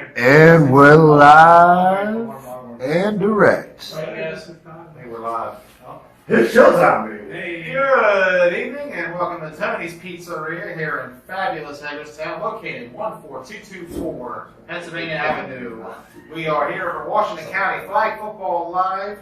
And we're live and direct. We're live. It's showtime, baby. Good evening and welcome to Tony's Pizzeria here in fabulous Hagerstown, located 14224 Pennsylvania Avenue. We are here for Washington County Flag Football Live.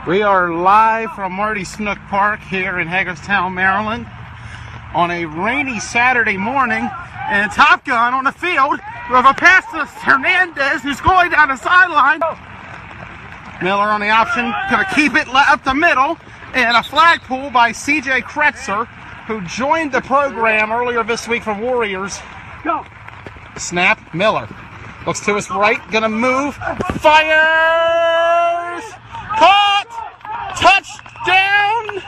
We are live from Marty Snook Park here in Hagerstown, Maryland on a rainy Saturday morning, and Top Gun on the field with a pass to Hernandez, who's going down the sideline. Miller on the option, going to keep it up the middle, and a flag pull by C.J. Kretzer, who joined the program earlier this week from Warriors. Go. Snap, Miller looks to his right, going to move, fires, caught, touchdown,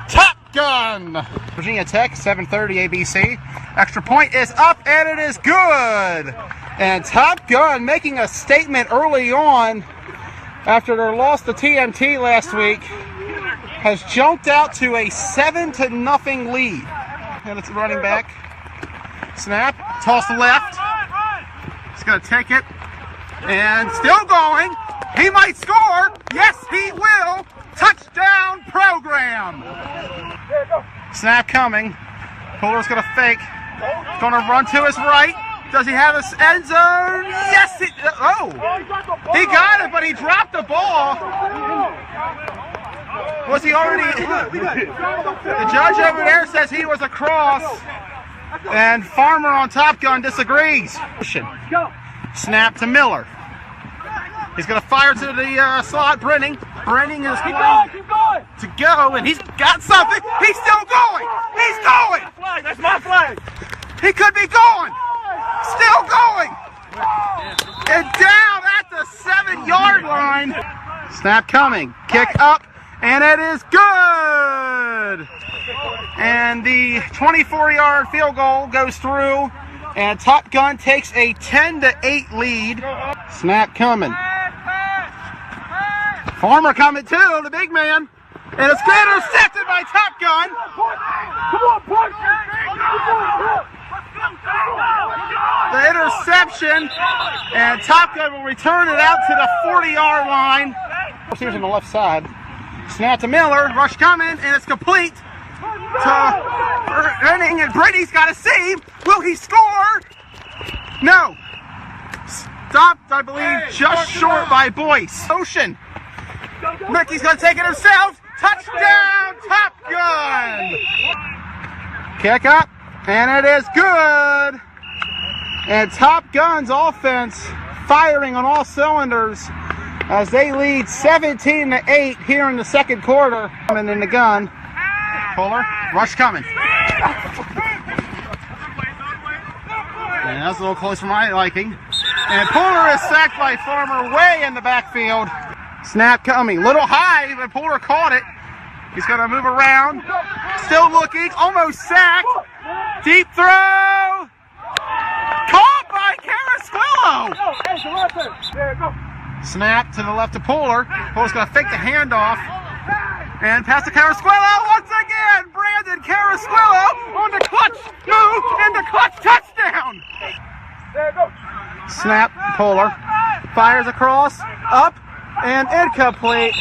Top Gun. Virginia Tech, 7:30 ABC. Extra point is up, and it is good. And Top Gun making a statement early on after their loss to TMT last week, has jumped out to a 7-0 lead. And it's running back. Snap, toss left. He's going to take it. And still going. He might score. Yes, he will. Touchdown program. Snap coming. Puller's going to fake. Going to run to his right. Does he have his end zone? Yes, he got it, but he dropped the ball. Was he already? The judge over there says he was across, and Farmer on Top Gun disagrees. Snap to Miller. He's going to fire to the slot. Brenning is going to go, and he's got something. He's still going. He's going. That's my flag. He could be going. Still going. And down at the 7-yard line. Snap coming. Kick up. And it is good. And the 24-yard field goal goes through. And Top Gun takes a 10-8 lead. Snap coming. Farmer coming too, the big man. And it's intercepted by Top Gun. The interception, and Top Gun will return it out to the 40-yard line. Here's on the left side. Snap to Miller, rush coming, and it's complete to Brenning, and Brady's got to see. Will he score? No. Stopped, I believe, just short by Boyce. Ocean. Mickey's going to take it himself. Touchdown, Top Gun. Kick up, and it is good. And Top Gun's offense firing on all cylinders as they lead 17-8 here in the second quarter. Coming in the gun. Puller, rush coming. And that's a little close for my liking. And Puller is sacked by Farmer way in the backfield. Snap coming. Little high, but Puller caught it. He's going to move around. Still looking. Almost sacked. Deep throw. Caught by Carasquillo. Snap to the left to Puller. Puller's going to fake the handoff. And pass to Carasquillo once again. Brandon Carasquillo on the clutch move and the clutch touchdown. Snap, Puller. Fires across, up, and incomplete.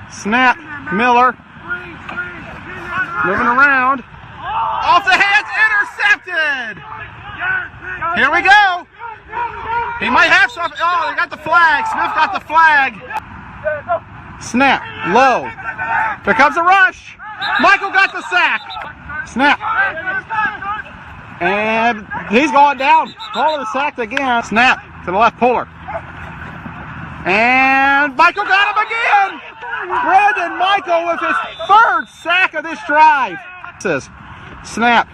Snap, Miller. Moving around. Off the hands, intercepted. Here we go. He might have something. Oh, they got the flag. Smith got the flag. Snap, low. Here comes a rush. Michael got the sack. Snap. And he's going down. Puller sacked again. Snap to the left, Puller. And Michael got him again. Brandon Michael with his third sack of this drive. Snap.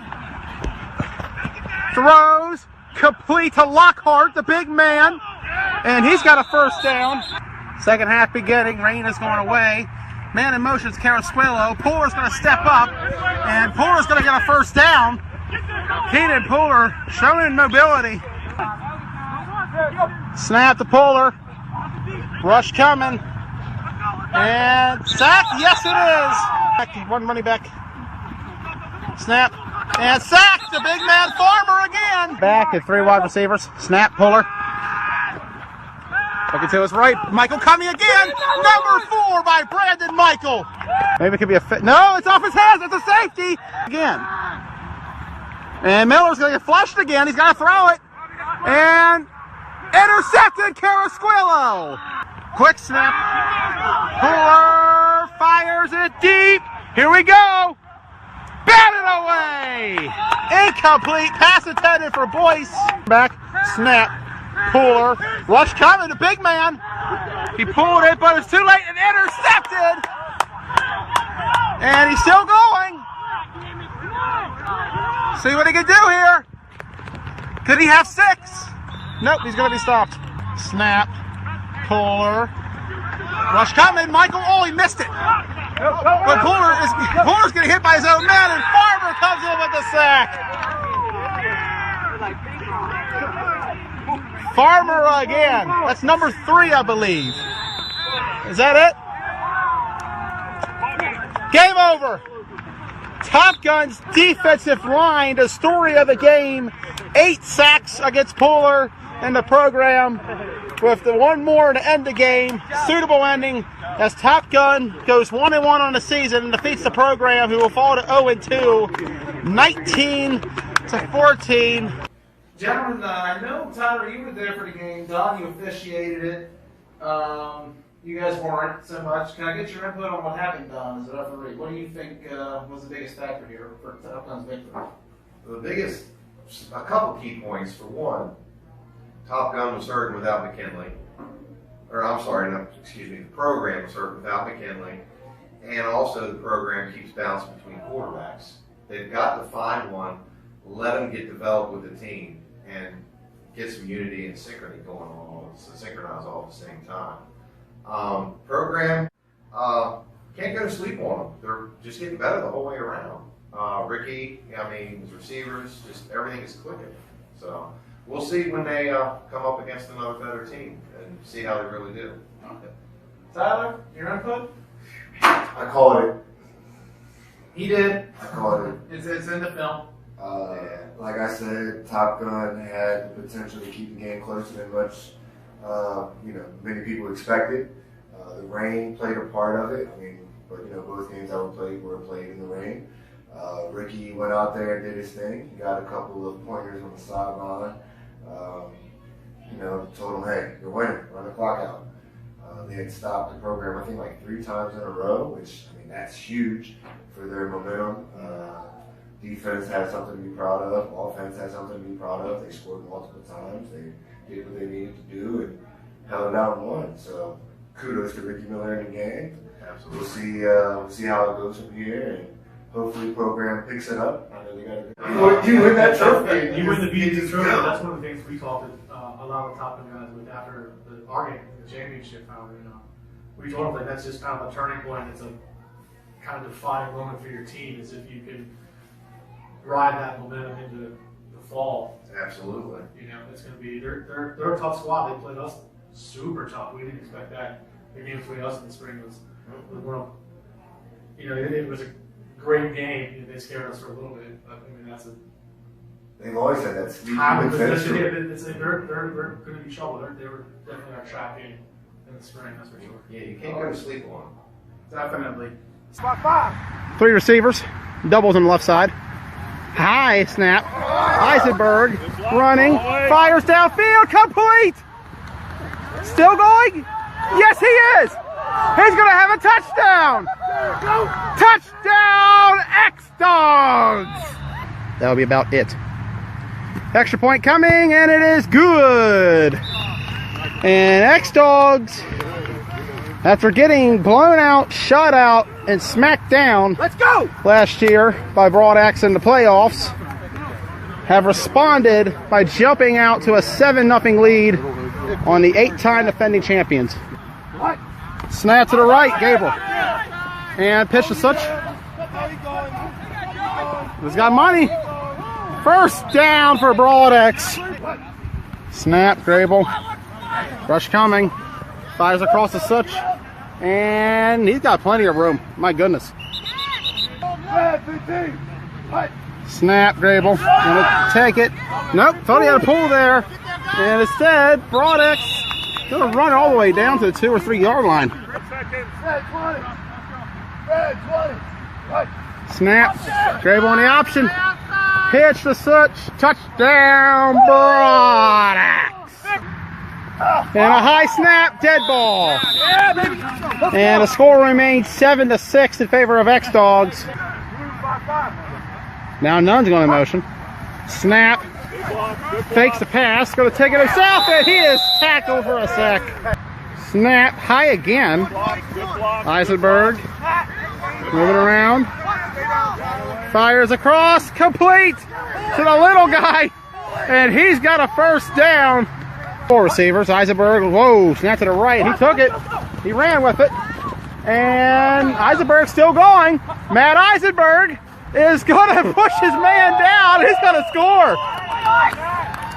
Throws. Complete to Lockhart, the big man. And he's got a first down. Second half beginning. Rain is going away. Man in motion is Carasquillo. Puller's going to step up, and Puller's going to get a first down. Keenan Puller showing mobility. Snap to Puller. Rush coming. And sack. Yes, it is. One running back. Snap. And sack. The big man Farmer again. Back at 3 wide receivers. Snap. Puller. Looking to his right. Michael coming again. Number 4 by Brandon Michael. Maybe it could be a fit. No, it's off his hands. It's a safety. Again. And Miller's going to get flushed again. He's got to throw it. And intercepted Carasquillo. Quick snap. Puller fires it deep. Here we go. Batted away. Incomplete. Pass intended for Boyce. Back. Snap. Puller. Rush coming. The big man. He pulled it, but it's too late and intercepted. And he's still going. See what he can do here. Could he have 6? Nope, he's going to be stopped. Snap. Puller. Rush coming. Michael, oh, he missed it. But Puller's getting hit by his own man, and Farmer comes in with the sack. Farmer again. That's number 3, I believe. Is that it? Game over. Top Gun's defensive line, the story of the game. 8 sacks against Puller in the program, with the one more to end the game. Suitable ending as Top Gun goes 1-1 on the season and defeats the program, who will fall to 0-2, 19-14. Gentlemen, I know, Tyler, you were there for the game. Don, you officiated it. You guys weren't so much. Can I get your input on what happened, Don, as a referee? What do you think was the biggest factor here for Top Gun's victory? The biggest, a couple key points. For one, Top Gun was hurting without McKinley. Or I'm sorry, no, excuse me, the program was hurting without McKinley. And also the program keeps bouncing between quarterbacks. They've got to find one, let them get developed with the team, and get some unity and synchrony going on, so synchronize all at the same time. Program, can't go to sleep on them. They're just getting better the whole way around. Ricky, I mean, his receivers, just everything is clicking. So we'll see when they come up against another better team and see how they really do. Okay. Tyler, your input? I called it. He did. I called it. It's in the film. Like I said, Top Gun had the potential to keep the game closer than much, many people expected. The rain played a part of it. I mean, but both games that were played in the rain. Ricky went out there and did his thing. He got a couple of pointers on the sideline. Told him, hey, you're winning. Run the clock out. They had stopped the program, I think, like 3 times in a row, which, I mean, that's huge for their momentum. Defense had something to be proud of. Offense had something to be proud of. They scored multiple times. They did what they needed to do and held it out and won. So kudos to Ricky Miller in the game. Absolutely. We'll see how it goes from here, and hopefully the program picks it up. I know they got you win that trophy. You win the BT trophy. That's one of the things we talked a lot of top guys with after our game, the championship. We told them that's just kind of a turning point. It's a kind of defining moment for your team, is if you can ride that momentum into the fall. Absolutely. It's going to be they're a tough squad. They played us super tough. We didn't expect that. The game between us in the spring was it was a great game. They scared us for a little bit, but I mean They've always had that sneaky they're potential. going to be trouble. They were definitely our trap game in the spring, that's for sure. Yeah, you can't go to sleep on them. Definitely. Spot 5. 3 receivers. Doubles on the left side. High snap. Eisenberg running. Fires downfield. Complete. Still going? Yes, he is. He's going to have a touchdown. Touchdown, X-Dawgs. That'll be about it. Extra point coming, and it is good. And X-Dawgs, after getting blown out, shut out, and smacked down last year by Broad Axe in the playoffs, have responded by jumping out to a 7-0 lead on the 8-time defending champions. Snap to the right, Gabriel. And pitch to Such. He's got money. First down for Broad X. Snap, Grable. Rush coming. Fires across to Such. And he's got plenty of room. My goodness. Snap, Grable. Gonna take it. Nope, thought he had a pull there. And instead, Broad X gonna run all the way down to the 2 or 3 yard line. Snap, Grable on the option. Pitch to Such. Touchdown, Broad X. And a high snap, dead ball. And the score remains 7-6 in favor of X-Dawgs. Now Nunn's going in motion. Snap. Fakes the pass. Going to take it himself, and he is tackled for a sack. Snap. High again. Eisenberg. Moving around. Fires across. Complete to the little guy. And he's got a first down. 4 receivers. Eisenberg. Whoa. Snap to the right. He took it. He ran with it. And Eisenberg's still going. Matt Eisenberg is going to push his man down. He's going to score.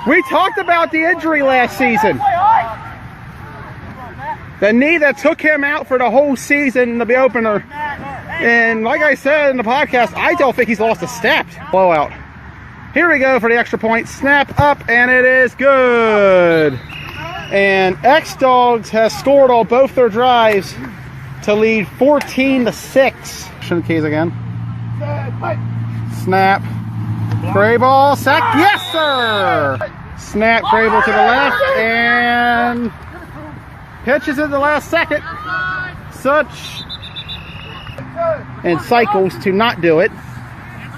We talked about the injury last season. The knee that took him out for the whole season to be opener. And like I said in the podcast, I don't think he's lost a step. Blowout. Here we go for the extra point. Snap up, and it is good. And X-Dawgs has scored on both their drives to lead 14-6. Shouldn't keys again. Snap. Grable, sack. Yes, sir! Snap, Grable to the left, and pitches in the last second. Such. And cycles to not do it.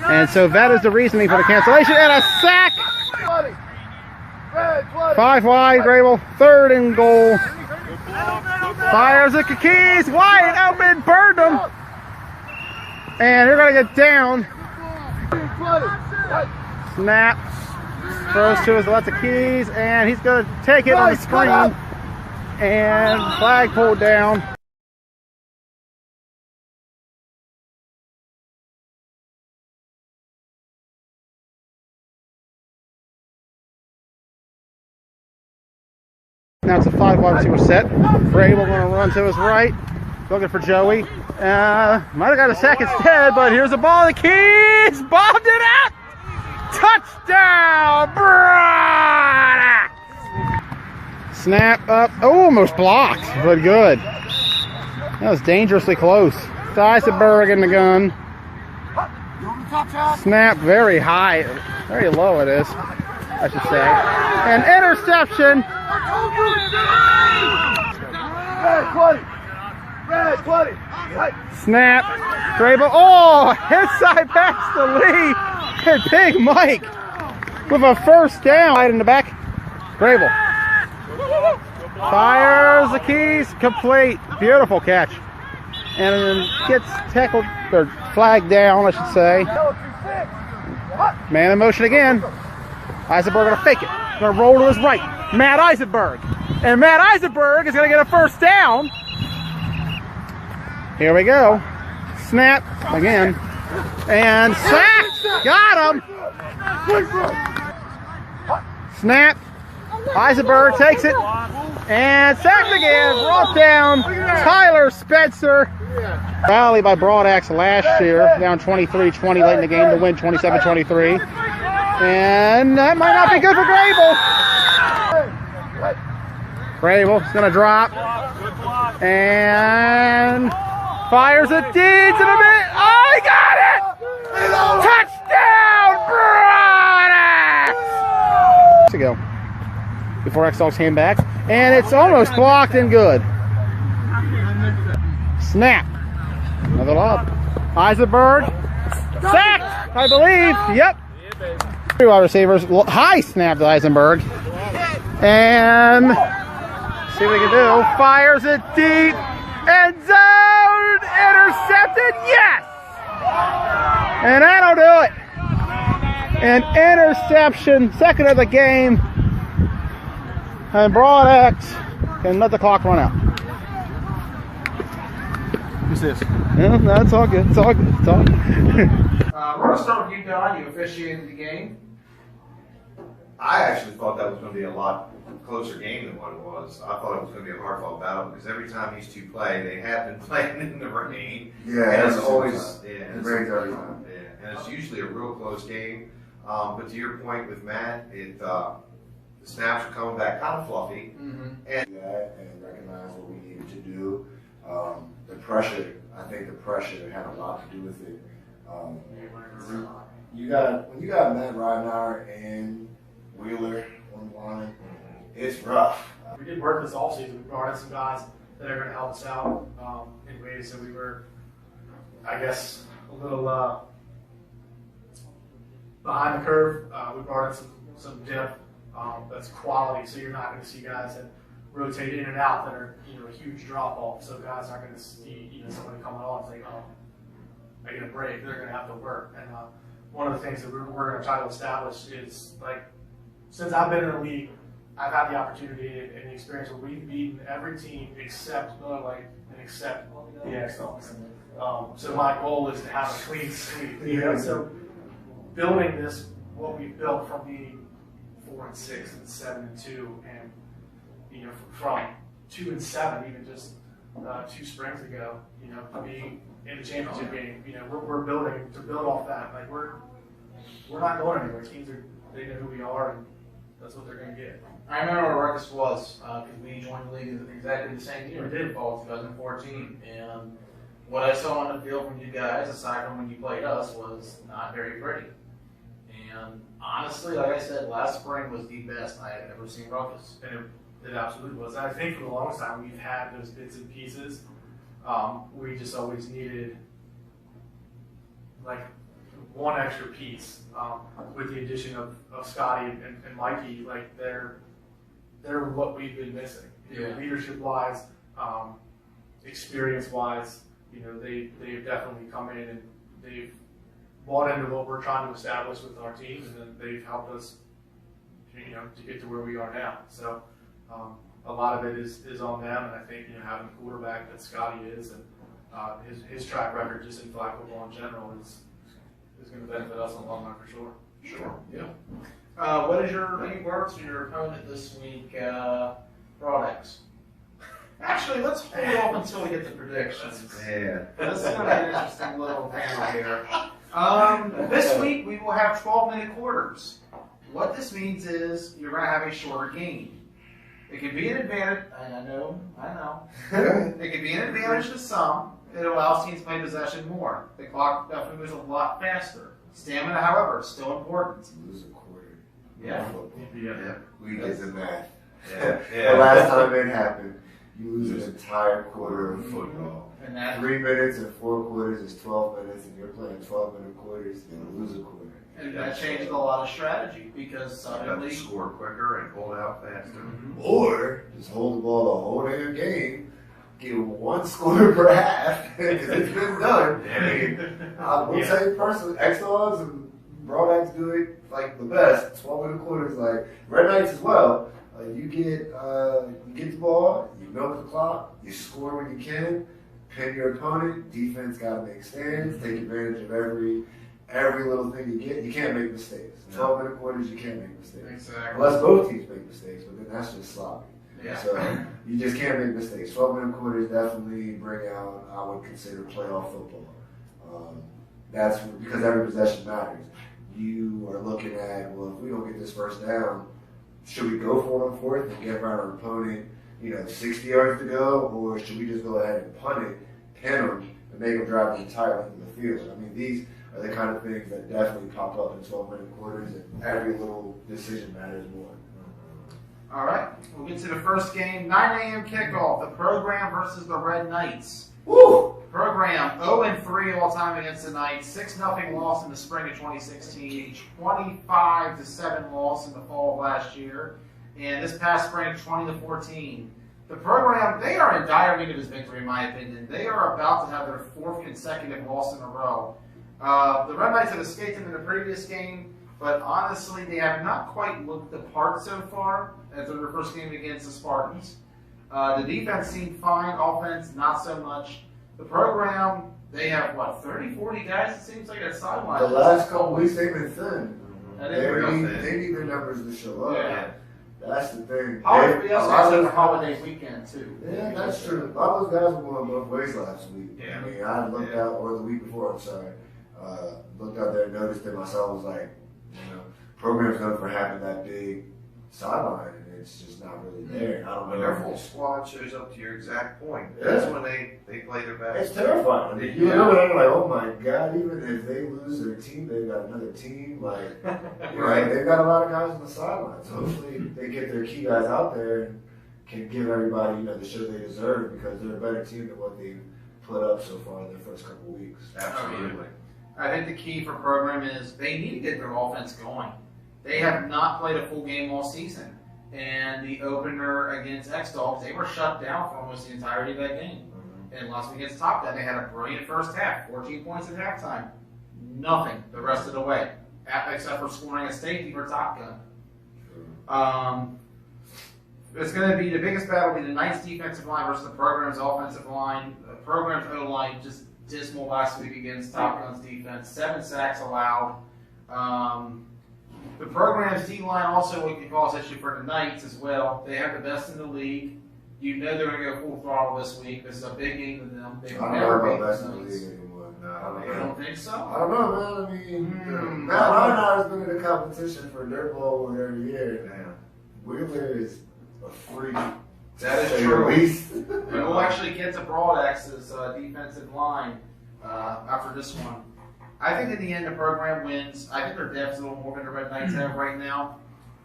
And so that is the reasoning for the cancellation. And a sack! 5 wide, Grable. 3rd and goal. Fires at the keys. Wide open, burned them. And they're going to get down. Snap. Throws to his left of keys. And he's going to take it on the screen. And flag pulled down. Now it's a 5 wide receiver set. Grable going to run to his right. Looking for Joey. Might have got a sack instead, but here's the ball. The keys. Bobbed it out. Touchdown. Broad. Snap up. Oh, almost blocked, but good. That was dangerously close. Eisenberg in the gun. Snap very high. Very low it is, I should say. An interception. Snap. Grable. Oh, inside pass to Lee. And Big Mike with a first down. Right in the back. Grable. Fires the keys. Complete. Beautiful catch. And then gets tackled, or flagged down, I should say. Man in motion again. Eisenberg going to fake it. Going to roll to his right. Matt Eisenberg. And Matt Eisenberg is going to get a first down. Here we go. Snap again. And sack. Got him. Snap. Eisenberg takes it. And sacked again. Brought down Tyler Spencer. Rally by Broad X last year. Down 23-20 late in the game to win 27-23. And that might not be good for Grable. Grable's going to drop. And fires it deep to the mid. Oh, he got it! Touchdown, Broad X! To go. Before X-Dawgs came back. And it's almost blocked and good. Snap. Another lob. Eisenberg. Sacked, I believe. Yep. 3 wide receivers. High snap to Eisenberg. And see what we can do. Fires it deep. End zone. Intercepted. Yes. And that'll do it. An interception. Second of the game. And Broad X can let the clock run out. Who's this? No, no, it's all good. It's all good. It's all good. We're going to start with you, Don. You officiated the game. I actually thought that was going to be a lot closer game than what it was. I thought it was going to be a hard-fought battle because every time these two play, they have been playing in the rain. Yeah, and it's every always time. yeah, It rains every time. yeah, and it's usually a real close game. But to your point with Matt, the snaps are coming back kind of fluffy. That and recognize what we needed to do. The pressure, I think the pressure had a lot to do with it. When you got Matt Ridenour and Wheeler on the line, it's rough. We did work this offseason. We brought in some guys that are going to help us out in ways that we were, I guess, a little behind the curve. We brought in some depth that's quality, so you're not going to see guys that rotate in and out that are a huge drop off. So guys aren't going to see somebody coming on and say, "Oh, I get a break." They're going to have to work. And one of the things that we're going to try to establish is, like, since I've been in the league, I've had the opportunity and the experience where we've beaten every team except Miller Lite and except the X-Dawgs. So my goal is to have a clean sweep. So building this, what we've built from being 4-6 and 7-2, and from 2-7, even just 2 springs ago, to be in the championship game. We're building to build off that. Like we're not going anywhere. Teams they know who we are, and that's what they're going to get. I remember what Ruckus was because we joined the league at exactly the same year. We did fall 2014, and what I saw on the field from you guys, aside from when you played us, was not very pretty. And honestly, like I said, last spring was the best I had ever seen Ruckus. And it absolutely was. I think for the longest time we've had those bits and pieces. We just always needed like one extra piece with the addition of Scotty and Mikey. Like they're what we've been missing. Leadership wise, experience wise, they've definitely come in and they've bought into what we're trying to establish with our team, and then they've helped us to get to where we are now. So a lot of it is on them, and I think having a quarterback that Scotty is, and his track record just in flag football in general is going to benefit us in the long run for sure. Sure. Yeah. What is any words for your opponent this week, Broadex? Actually, let's hold off until we get the predictions. Yeah. This is going to be an interesting little panel here. This week we will have 12-minute quarters. What this means is you're going to have a shorter game. It can be an advantage. I know. It can be an advantage to some. It allows teams to play possession more. The clock definitely moves a lot faster. Stamina, however, is still important. Lose a quarter. Yeah. Yeah. We did the math. Yeah. The last time it happened, you lose an entire quarter of football. And that 3 minutes and 4 quarters is 12 minutes, and you're playing 12-minute quarters, and lose a quarter. And that changes a lot of strategy because You have suddenly to score quicker and hold out faster. Or just hold the ball the whole damn game, get 1 score per half, because it's been done. I mean, I will say personally, X-Dawgs and Broadacks do it like the best. 12-minute quarters, like Red Knights as well. You get the ball, you milk the clock, you score when you can, pin your opponent. Defense got to make stands, take advantage of every little thing you get. You can't make mistakes. 12-minute quarters, you can't make mistakes. exactly. Unless both teams make mistakes, but then that's just sloppy. Yeah. So you just can't make mistakes. 12-minute quarters definitely bring out, I would consider, playoff football. That's because every possession matters. You are looking at, well, if we don't get this first down, should we go for it on 4th and give our opponent, 60 yards to go, or should we just go ahead and punt it, pin them, and make them drive the entire length of the field? I mean, these are the kind of things that definitely pop up in 12-minute quarters, and every little decision matters more. All right, we'll get to the first game. 9 a.m. kickoff. The Program versus the Red Knights. Woo! Program 0-3 all time against the Knights. 6-0 loss in the spring of 2016. 25-7 loss in the fall of last year. And this past spring, 20-14. The Program, they are in dire need of this victory, in my opinion. They are about to have their 4th consecutive loss in a row. The Red Knights have escaped them in the previous game, but honestly, they have not quite looked the part so far as their first game against the Spartans. The defense seemed fine, offense not so much. The program, they have, what, 30, 40 guys, it seems like, at sideline. The last couple weeks they've been thin. And They then need their numbers to show up. Yeah. That's the thing. holiday, A lot of those holiday weekend, too. Yeah, that's true. A lot of those guys were going both ways last week. Yeah. I mean, I looked out, or the week before, I'm sorry, looked out there and noticed it myself. Was like, program's known for having that big sideline, and it's just not really there. I don't When know. their full squad shows up to your exact point, that's Yeah. when they play their It's best. terrifying. I mean, you Yeah. look at it like, oh my God, even if they lose their team, they've got another team. Like, right? They've got a lot of guys on the sidelines. So hopefully they get their key guys out there and can give everybody, the show they deserve because they're a better team than what they've put up so far in their first couple of weeks. Absolutely. I think the key for program is they need to get their offense going. They have not played a full game all season. And the opener against X-Dawgs, they were shut down for almost the entirety of that game. And last week against Top Gun, they had a brilliant first half, 14 points at halftime. Nothing the rest of the way, except for scoring a safety for Top Gun. It's going to be the biggest battle will be the Knights defensive line versus the program's offensive line. The program's O-line just dismal last week against Top Gun's defense. 7 sacks allowed. The program's D-line also can cause issue for the Knights as well. They have the best in the league. You know they're going to go full throttle this week. This is a big game for them. They've I don't know never about beaten best the in the Knights. league anymore. You don't think so? I don't know, man. I mean, Matt Reinhardt has been in the competition for Dirt Bowl every year. Yeah. Wheeler is a freak. That is to say true. the least. And we'll actually get to Broadax's defensive line after this one. I think in the end the program wins. I think their depth's a little more than the Red Knights have right now.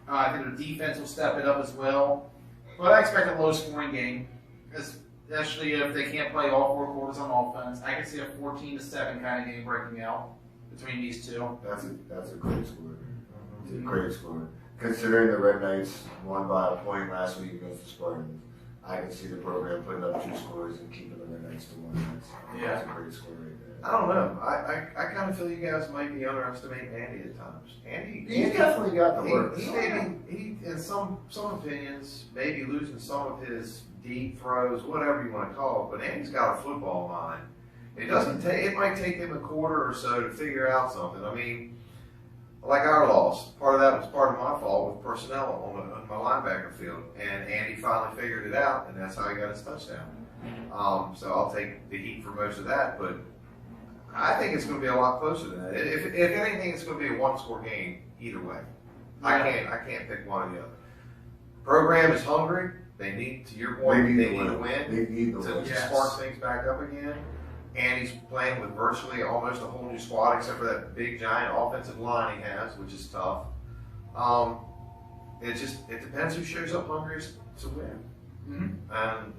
I think their defense will step it up as well. But I expect a low-scoring game, especially if they can't play all 4 quarters on offense. I can see a 14-7 kind of game breaking out between these two. That's a great score. It's a great score. Considering the Red Knights won by a point last week against the Spartans, I can see the program putting up 2 scores and keeping the Red Knights to 1. That's a great score right there. I don't know. I kind of feel you guys might be underestimating Andy at times. He's definitely got the work. He in some opinions, maybe losing some of his deep throws, whatever you want to call it. But Andy's got a football mind. It might take him a quarter or so to figure out something. I mean, like our loss, part of that was part of my fault with personnel on my linebacker field, and Andy finally figured it out, and that's how he got his touchdown. So I'll take the heat for most of that, but I think it's going to be a lot closer than that. If anything, it's going to be a 1-score game either way. I can't pick one or the other. Program is hungry. They need, to your point, they need to win. They need the to win. spark things back up again. And he's playing with virtually almost a whole new squad, except for that big giant offensive line he has, which is tough. It depends who shows up hungry to win. Mm-hmm. And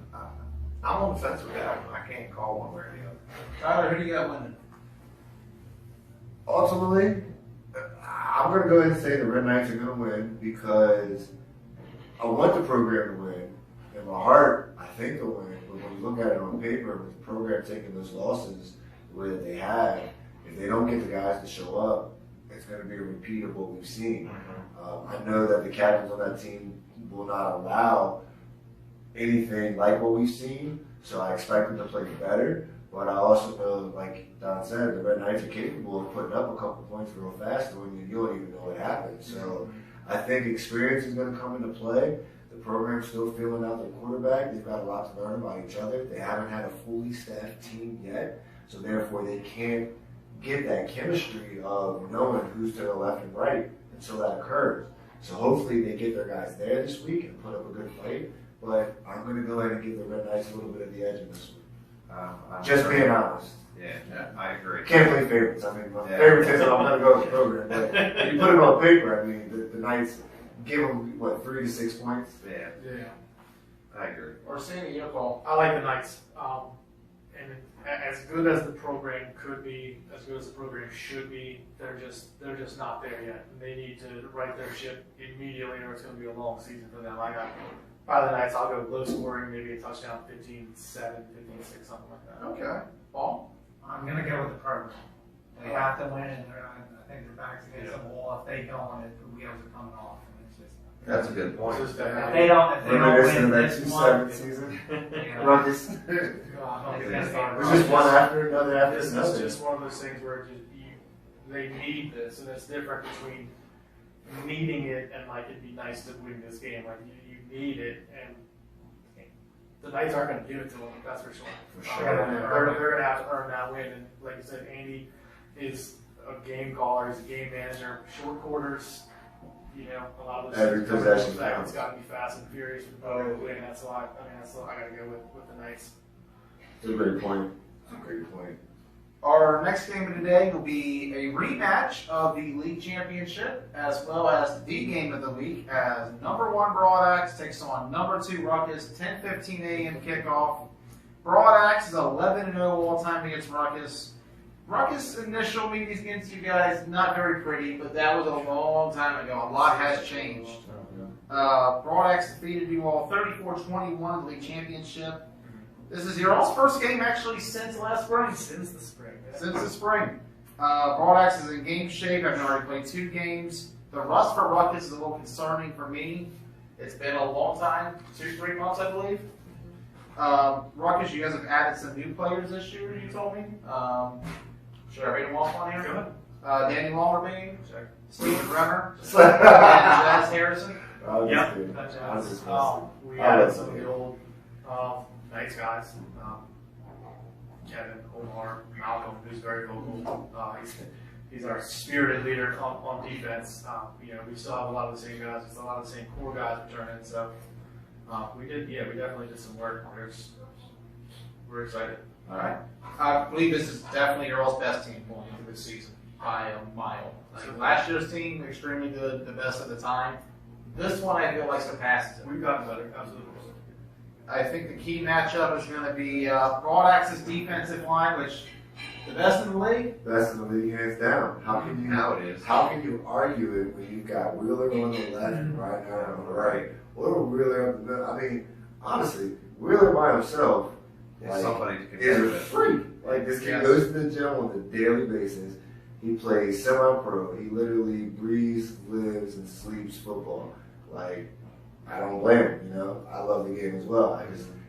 I'm on the fence with that one. I can't call one way or the other. Tyler, who do you got winning? Ultimately, I'm going to go ahead and say the Red Knights are going to win because I want the program to win. In my heart, I think they'll win. But when you look at it on paper, with the program taking those losses the way that they have, if they don't get the guys to show up, it's going to be a repeat of what we've seen. I know that the captains on that team will not allow anything like what we've seen, so I expect them to play better. But I also know, like Don said, the Red Knights are capable of putting up a couple points real fast when you don't even know what happened. So I think experience is going to come into play. The program's still feeling out their quarterback. They've got a lot to learn about each other. They haven't had a fully staffed team yet, so therefore they can't get that chemistry of knowing who's to the left and right until that occurs. So hopefully they get their guys there this week and put up a good fight. But I'm going to go ahead and give the Red Knights a little bit of the edge in this week. Just being honest. Yeah, I agree. Can't play favorites. I mean, my favoritism, I'm going to go with the program. But when you put it on paper, I mean, the Knights give them, 3 to 6 points? Yeah, I agree. Or Sammy, your call. I like the Knights. And as good as the program could be, as good as the program should be, they're just not there yet. They need to right their ship immediately, or it's going to be a long season for them. By the Knights, I'll go low scoring, maybe a touchdown, 15-7, 15-6, something like that. Okay. Paul? I'm going to go with the program. They have to win, and I think their back's against the wall. If they don't, the wheels are coming off. And it's just, That's a good point. if they don't Reminiscent win of that this month, 2-7 season. Ruckus. It It's just one after another after This is another. just one of those things where they need this, and it's different between needing it and like it'd be nice to win this game. Like you need it, and the Knights aren't going to give it to them. That's for sure. They're going to have to earn that win. And like you said, Andy is a game caller. He's a game manager. Short quarters. A lot of those Every possession back, counts. it's got to be fast and furious for the win. That's why. That's why I got to go with the Knights. It's a great point. It's a great point. Our next game of the day will be a rematch of the league championship, as well as the game of the week, as number 1 Broadaxe takes on number 2 Ruckus, 10:15 a.m. kickoff. Broadaxe is 11-0 all time against Ruckus. Ruckus' initial meetings against you guys, not very pretty, but that was a long time ago. A lot has changed. Broadaxe defeated you all 34-21 in the league championship. This is your all's first game actually since last spring. Since the spring. Yeah. Since the spring. Broadaxe is in game shape. I've already played 2 games. The rust for Ruckus is a little concerning for me. It's been a long time, 2-3 months, I believe. Ruckus, you guys have added some new players this year, you told me. Should I read them off on here? Danny Longerbeam, Steven Bremer, and Jazz Harrison. Yeah. We added some of the old Knights guys. Kevin, Omar, Malcolm, who's very vocal. He's our spirited leader on defense. We still have a lot of the same guys. It's a lot of the same core guys returning. So we definitely did some work. We're excited. All right. I believe this is definitely your all's best team going into this season by a mile. Like last year's team, extremely good, the best at the time. This one I feel like surpasses it. We've gotten better, absolutely. I think the key matchup is going to be Broadaxe's defensive line, which the best in the league. Best in the league, hands down. How can you argue it when you've got Wheeler on the left and Ryder on the right? Or Wheeler up the middle? I mean, honestly, Wheeler by himself Somebody to is consider a that. freak. Like, this kid goes to the gym on a daily basis. He plays semi-pro. He literally breathes, lives, and sleeps football. Like, I don't blame him, I love the game as well.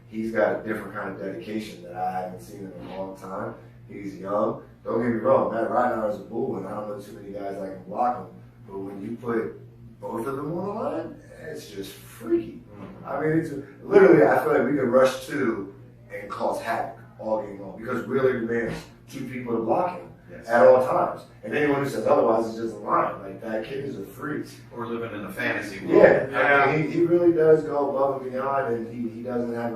He's got a different kind of dedication that I haven't seen in a long time. He's young. Don't get me wrong, Matt Reinhardt is a bull, and I don't know too many guys that can block him. But when you put both of them on the line, it's just freaky. I mean, it's literally, I feel like we could rush 2 and cause havoc all game long because Wheeler demands 2 people to block him at all times. And anyone who says otherwise is just lying. Like, that kid is a freak. We're living in a fantasy world. Yeah, I mean, he really does go above and beyond, and he doesn't have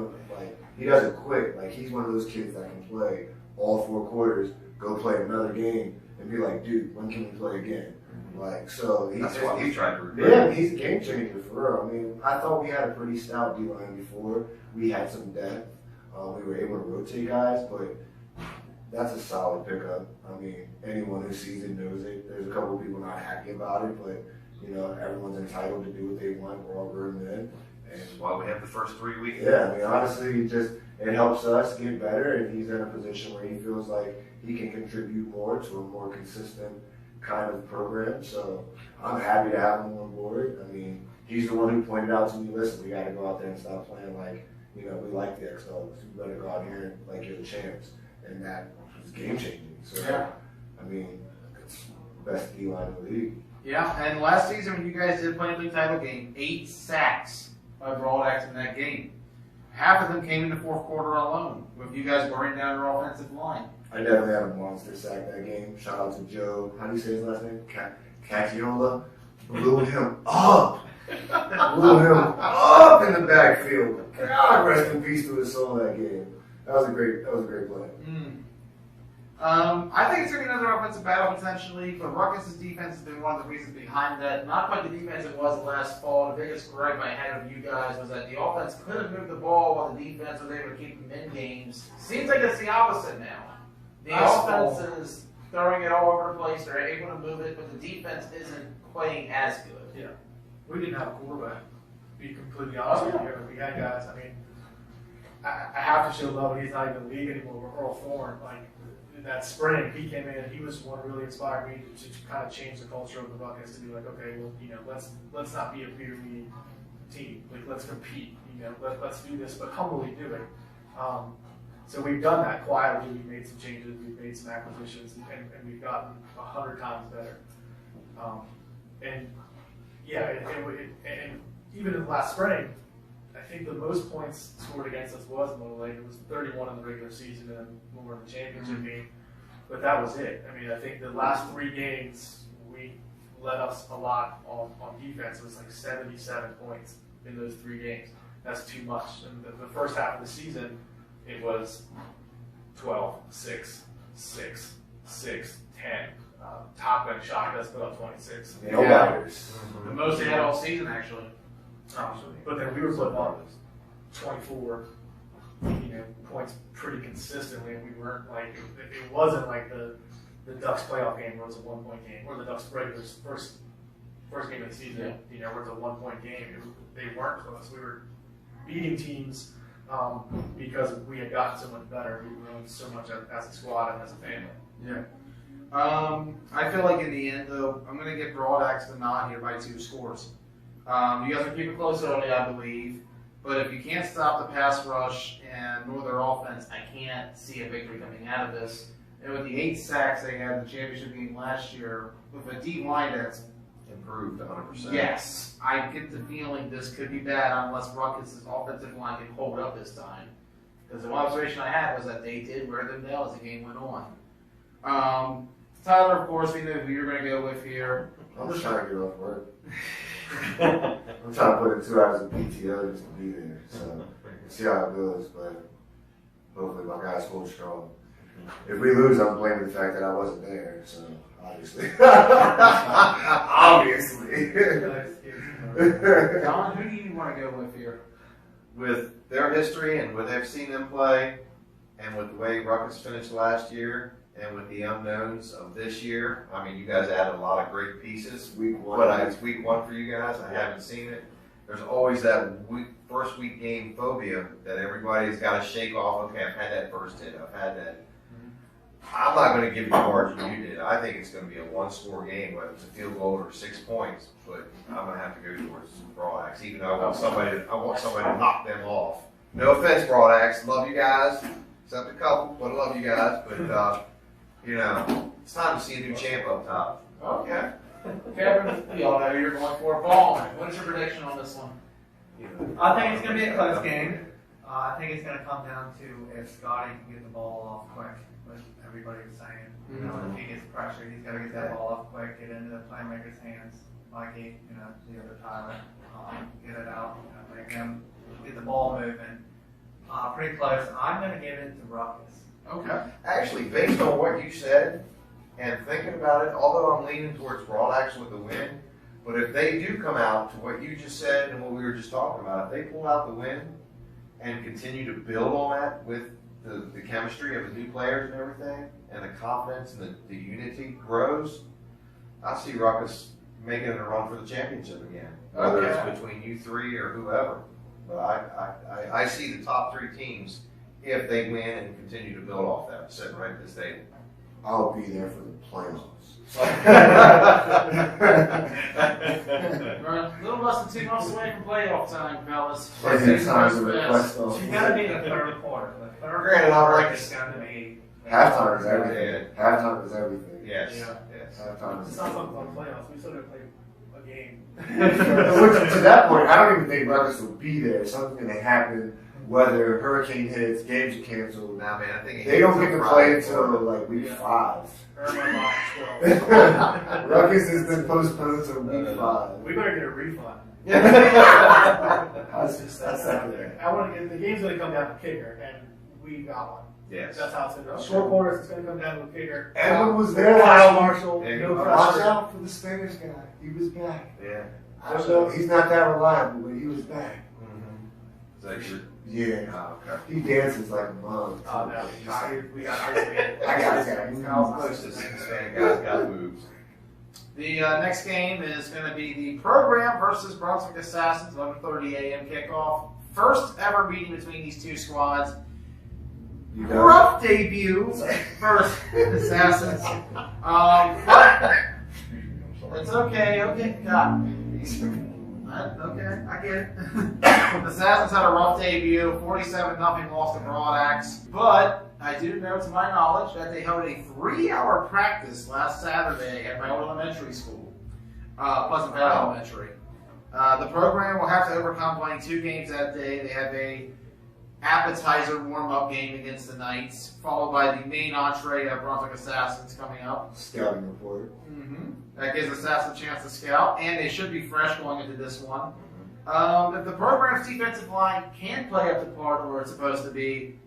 he doesn't quit. Like, he's one of those kids that can play all 4 quarters, go play another game, and be like, dude, when can we play again? Like, so That's what he's trying to recruit. Yeah, he's a game changer for real. I mean, I thought we had a pretty stout D-line before. We had some depth. We were able to rotate guys, but that's a solid pickup. I mean, anyone who sees it knows it. There's a couple of people not happy about it, but, everyone's entitled to do what they want. We're all grown men. This is why we have the first 3 weeks. Yeah, I mean, honestly, it helps us get better, and he's in a position where he feels like he can contribute more to a more consistent kind of program. So I'm happy to have him on board. I mean, he's the one who pointed out to me, listen, we got to go out there and stop playing like, we like the X-Dawgs. We better go out here and like you're the champs. And that was game changing. So, I mean, it's the best D-line in the league. Yeah, and last season when you guys did play the league title game, 8 sacks by Broadaxe in that game. Half of them came in the 4th quarter alone, with you guys wearing down your offensive line. I definitely had a monster sack that game. Shout out to Joe. How do you say his last name? Cacchiola. Blew him up. Blew him up in the backfield. God rest in peace to his soul that game. That was a great play. I think it's going to be another offensive battle potentially, but Ruckus' defense has been one of the reasons behind that. Not quite the defense it was last fall. The biggest gripe I had of you guys was that the offense couldn't move the ball while the defense was able to keep them in games. Seems like it's the opposite now. The offense is throwing it all over the place. They're able to move it, but the defense isn't playing as good. Yeah. We didn't have a quarterback, to be completely honest with you. We had guys, I mean, I have to show love. He's not even in the league anymore. Earl Thorne, like, that spring, he came in, he was one who really inspired me to kind of change the culture of the Buckeyes to be like, okay, well, let's not be a beer league team. Like, let's compete, let's do this, but humbly do it. So we've done that quietly. We've made some changes. We've made some acquisitions, and we've gotten 100 times better. And even in the last spring, I think the most points scored against us was Little Lake. It was 31 in the regular season and when we were in the championship game. But that was it. I mean, I think the last 3 games, we let us a lot on defense. It was like 77 points in those 3 games. That's too much. And the first half of the season, it was 12, 6, 6, 6, 10. Top gun shocked us, put up 26. No lighters. The most they had all season, actually. But then we were putting up 24, points pretty consistently. We weren't like it wasn't like the Ducks playoff game where it was a 1-point game, or the Ducks Breakers first game of the season. Where it's a 1-point game. They weren't close. We were beating teams because we had gotten so much better. We grown so much as a squad and as a family. Yeah. I feel like in the end, though, I'm going to give Broad Axe the nod here by 2 scores. You guys are keeping close early, I believe. But if you can't stop the pass rush and nor their offense, I can't see a victory coming out of this. And with the 8 sacks they had in the championship game last year, with a D line that's Improved 100%. yes, I get the feeling this could be bad unless Ruckus' offensive line can hold up this time. Because the one observation I had was that they did wear them down as the game went on. Tyler, of course, we know who you're going to go with here. I'm just trying to get off work. I'm trying to put in 2 hours of PTO just to be there. So we'll see how it goes, but hopefully my guys hold strong. If we lose, I'm blaming the fact that I wasn't there. So obviously, Don, who do you want to go with here? With their history and what they've seen them play, and with the way Ruckus finished last year, and with the unknowns of this year, I mean, you guys added a lot of great pieces. Week 1. But it's week 1 for you guys. I haven't seen it. There's always that first week game phobia that everybody's got to shake off. Okay, I've had that first hit. I've had that. I'm not going to give you the margin you did. I think it's going to be a 1-score game, whether it's a field goal or 6 points. But I'm going to have to go towards Broad Axe, even though I want somebody to knock them off. No offense, Broad Axe. Love you guys. Except a couple, but I love you guys. But it's time to see a new champ up top. Okay. Kevin, we all know you're going for a ball. What's your prediction on this one? I think it's going to be a close game. I think it's going to come down to if Scotty can get the ball off quick, what everybody was saying. If he gets pressure, he's got to get that ball off quick, get into the playmaker's hands. Mikey, the other Tyler, get it out, make him get the ball moving. Pretty close. I'm going to give it to Ruckus. Okay. Actually, based on what you said and thinking about it, although I'm leaning towards Broad Axe with the win, but if they do come out to what you just said and what we were just talking about, if they pull out the win and continue to build on that with the chemistry of the new players and everything, and the confidence and the unity grows, I see Ruckus making it a run for the championship again, whether it's between you 3 or whoever. But I see the top 3 teams, if they win and continue to build off that, sitting right at this table. I'll be there for the playoffs. We're a little less than 2 months away from playoff time, fellas. Plenty of time to request off. She's got to be in the 3rd quarter. The 3rd Granted, I'll quarter break is going to be. Halftime is everything. Halftime is everything. Yes. Yeah. Yes. Halftime It's is not something like playoffs. We still got to play a game. Which, to that point, I don't even think Ruckus will be there. Something's going to happen, whether hurricane hits, games are canceled. Nah, man, I think They don't get to play until like week 5. Ruckus has been postponed until week 5. We better get a refund. That's that. I want to get the game's going to come down to kicker, and we got one. Yes. That's how it's going to go. Short quarters, it's going to come down to a kicker. Edwin was there Kyle last week. Marshall, Yeah, no Watch pressure. out for the Spanish guy. He was back. Yeah. I don't know. He's not that reliable, but he was back. Is that your? Yeah. Oh, okay. He dances like a mom. Oh, no. We got I got that. Most of the Hispanic guys got moves. The next game is going to be the Program versus Brunswick Assassins, 11:30 a.m. kickoff. First ever meeting between these 2 squads. Rough debut for Assassins. But it's okay. Okay, God. Okay, I get it. The Assassins had a rough debut, 47-0 loss to Broadaxe, but I do know to my knowledge that they held a 3-hour practice last Saturday at my old elementary school, Pleasant Valley Elementary. The program will have to overcome playing 2 games that day. They have a appetizer warm-up game against the Knights, followed by the main entree of Brunswick Assassins coming up. Scouting report. That gives Assassins a chance to scout, and they should be fresh going into this one. If the program's defensive line can play up to par to where it's supposed to be,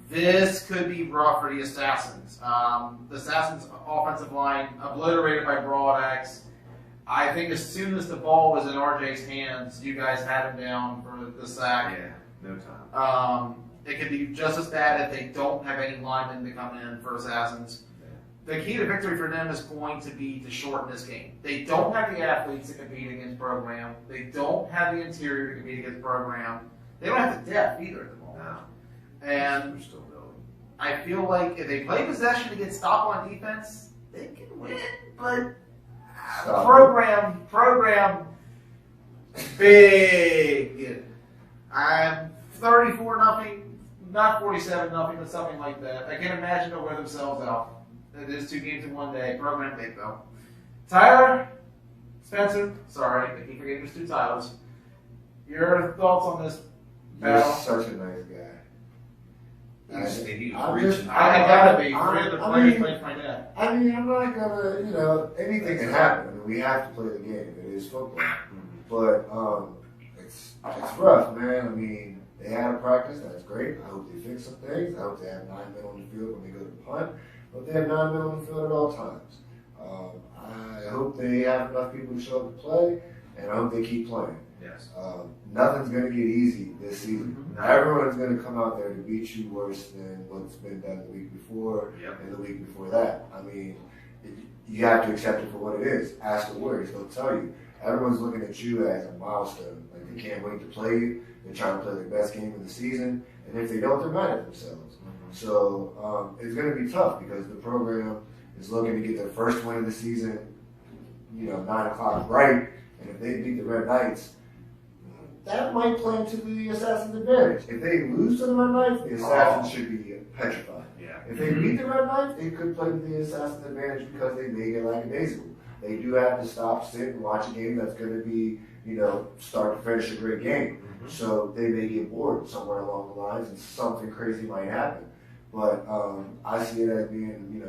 this could be rough for the Assassins. The Assassins' offensive line obliterated by Broadaxe. I think as soon as the ball was in RJ's hands, you guys had him down for the sack. Yeah, no time. It could be just as bad if they don't have any linemen to come in for Assassins. The key to victory for them is going to be to shorten this game. They don't have the athletes to compete against program. They don't have the interior to compete against program. They don't have the depth either at the moment. No. And We're still building. I feel like if they play possession to get stop on defense, they can win. But program, big. I'm 34-0, not 47-0, but something like that. I can imagine they'll wear themselves out. It is 2 games in 1 day. Program big though. Tyler, Spencer, sorry, I keep forgetting there's 2 Tylers. Your thoughts on this You're battle? such a nice guy. He's I'm reaching. just- I gotta be. I Three of the mean- players played for my dad. I mean, I'm not gonna, anything can happen. I mean, we have to play the game. It is football. But it's rough, man. I mean, they had a practice. That's great. I hope they fix some things. I hope they have 9 men on the field when they go to punt. But they have 9 men on the field at all times. I hope they have enough people to show up to play, and I hope they keep playing. Yes. Nothing's going to get easy this season. No. Everyone's going to come out there to beat you worse than what's been done the week before and the week before that. I mean, you have to accept it for what it is. Ask the Warriors. They'll tell you. Everyone's looking at you as a milestone. Like, they can't wait to play you. They're trying to play their best game of the season. And if they don't, they're mad at themselves. So it's going to be tough because the program is looking to get their first win of the season, 9 o'clock right. And if they beat the Red Knights, that might play into the Assassins' advantage. If they lose to the Red Knights, the Assassins should be petrified. Yeah. If they beat the Red Knights, it could play to the Assassins' advantage because they may get lackadaisical. They do have to stop, sit, and watch a game that's going to be, start to finish a great game. So they may get bored somewhere along the lines and something crazy might happen. But I see it as being,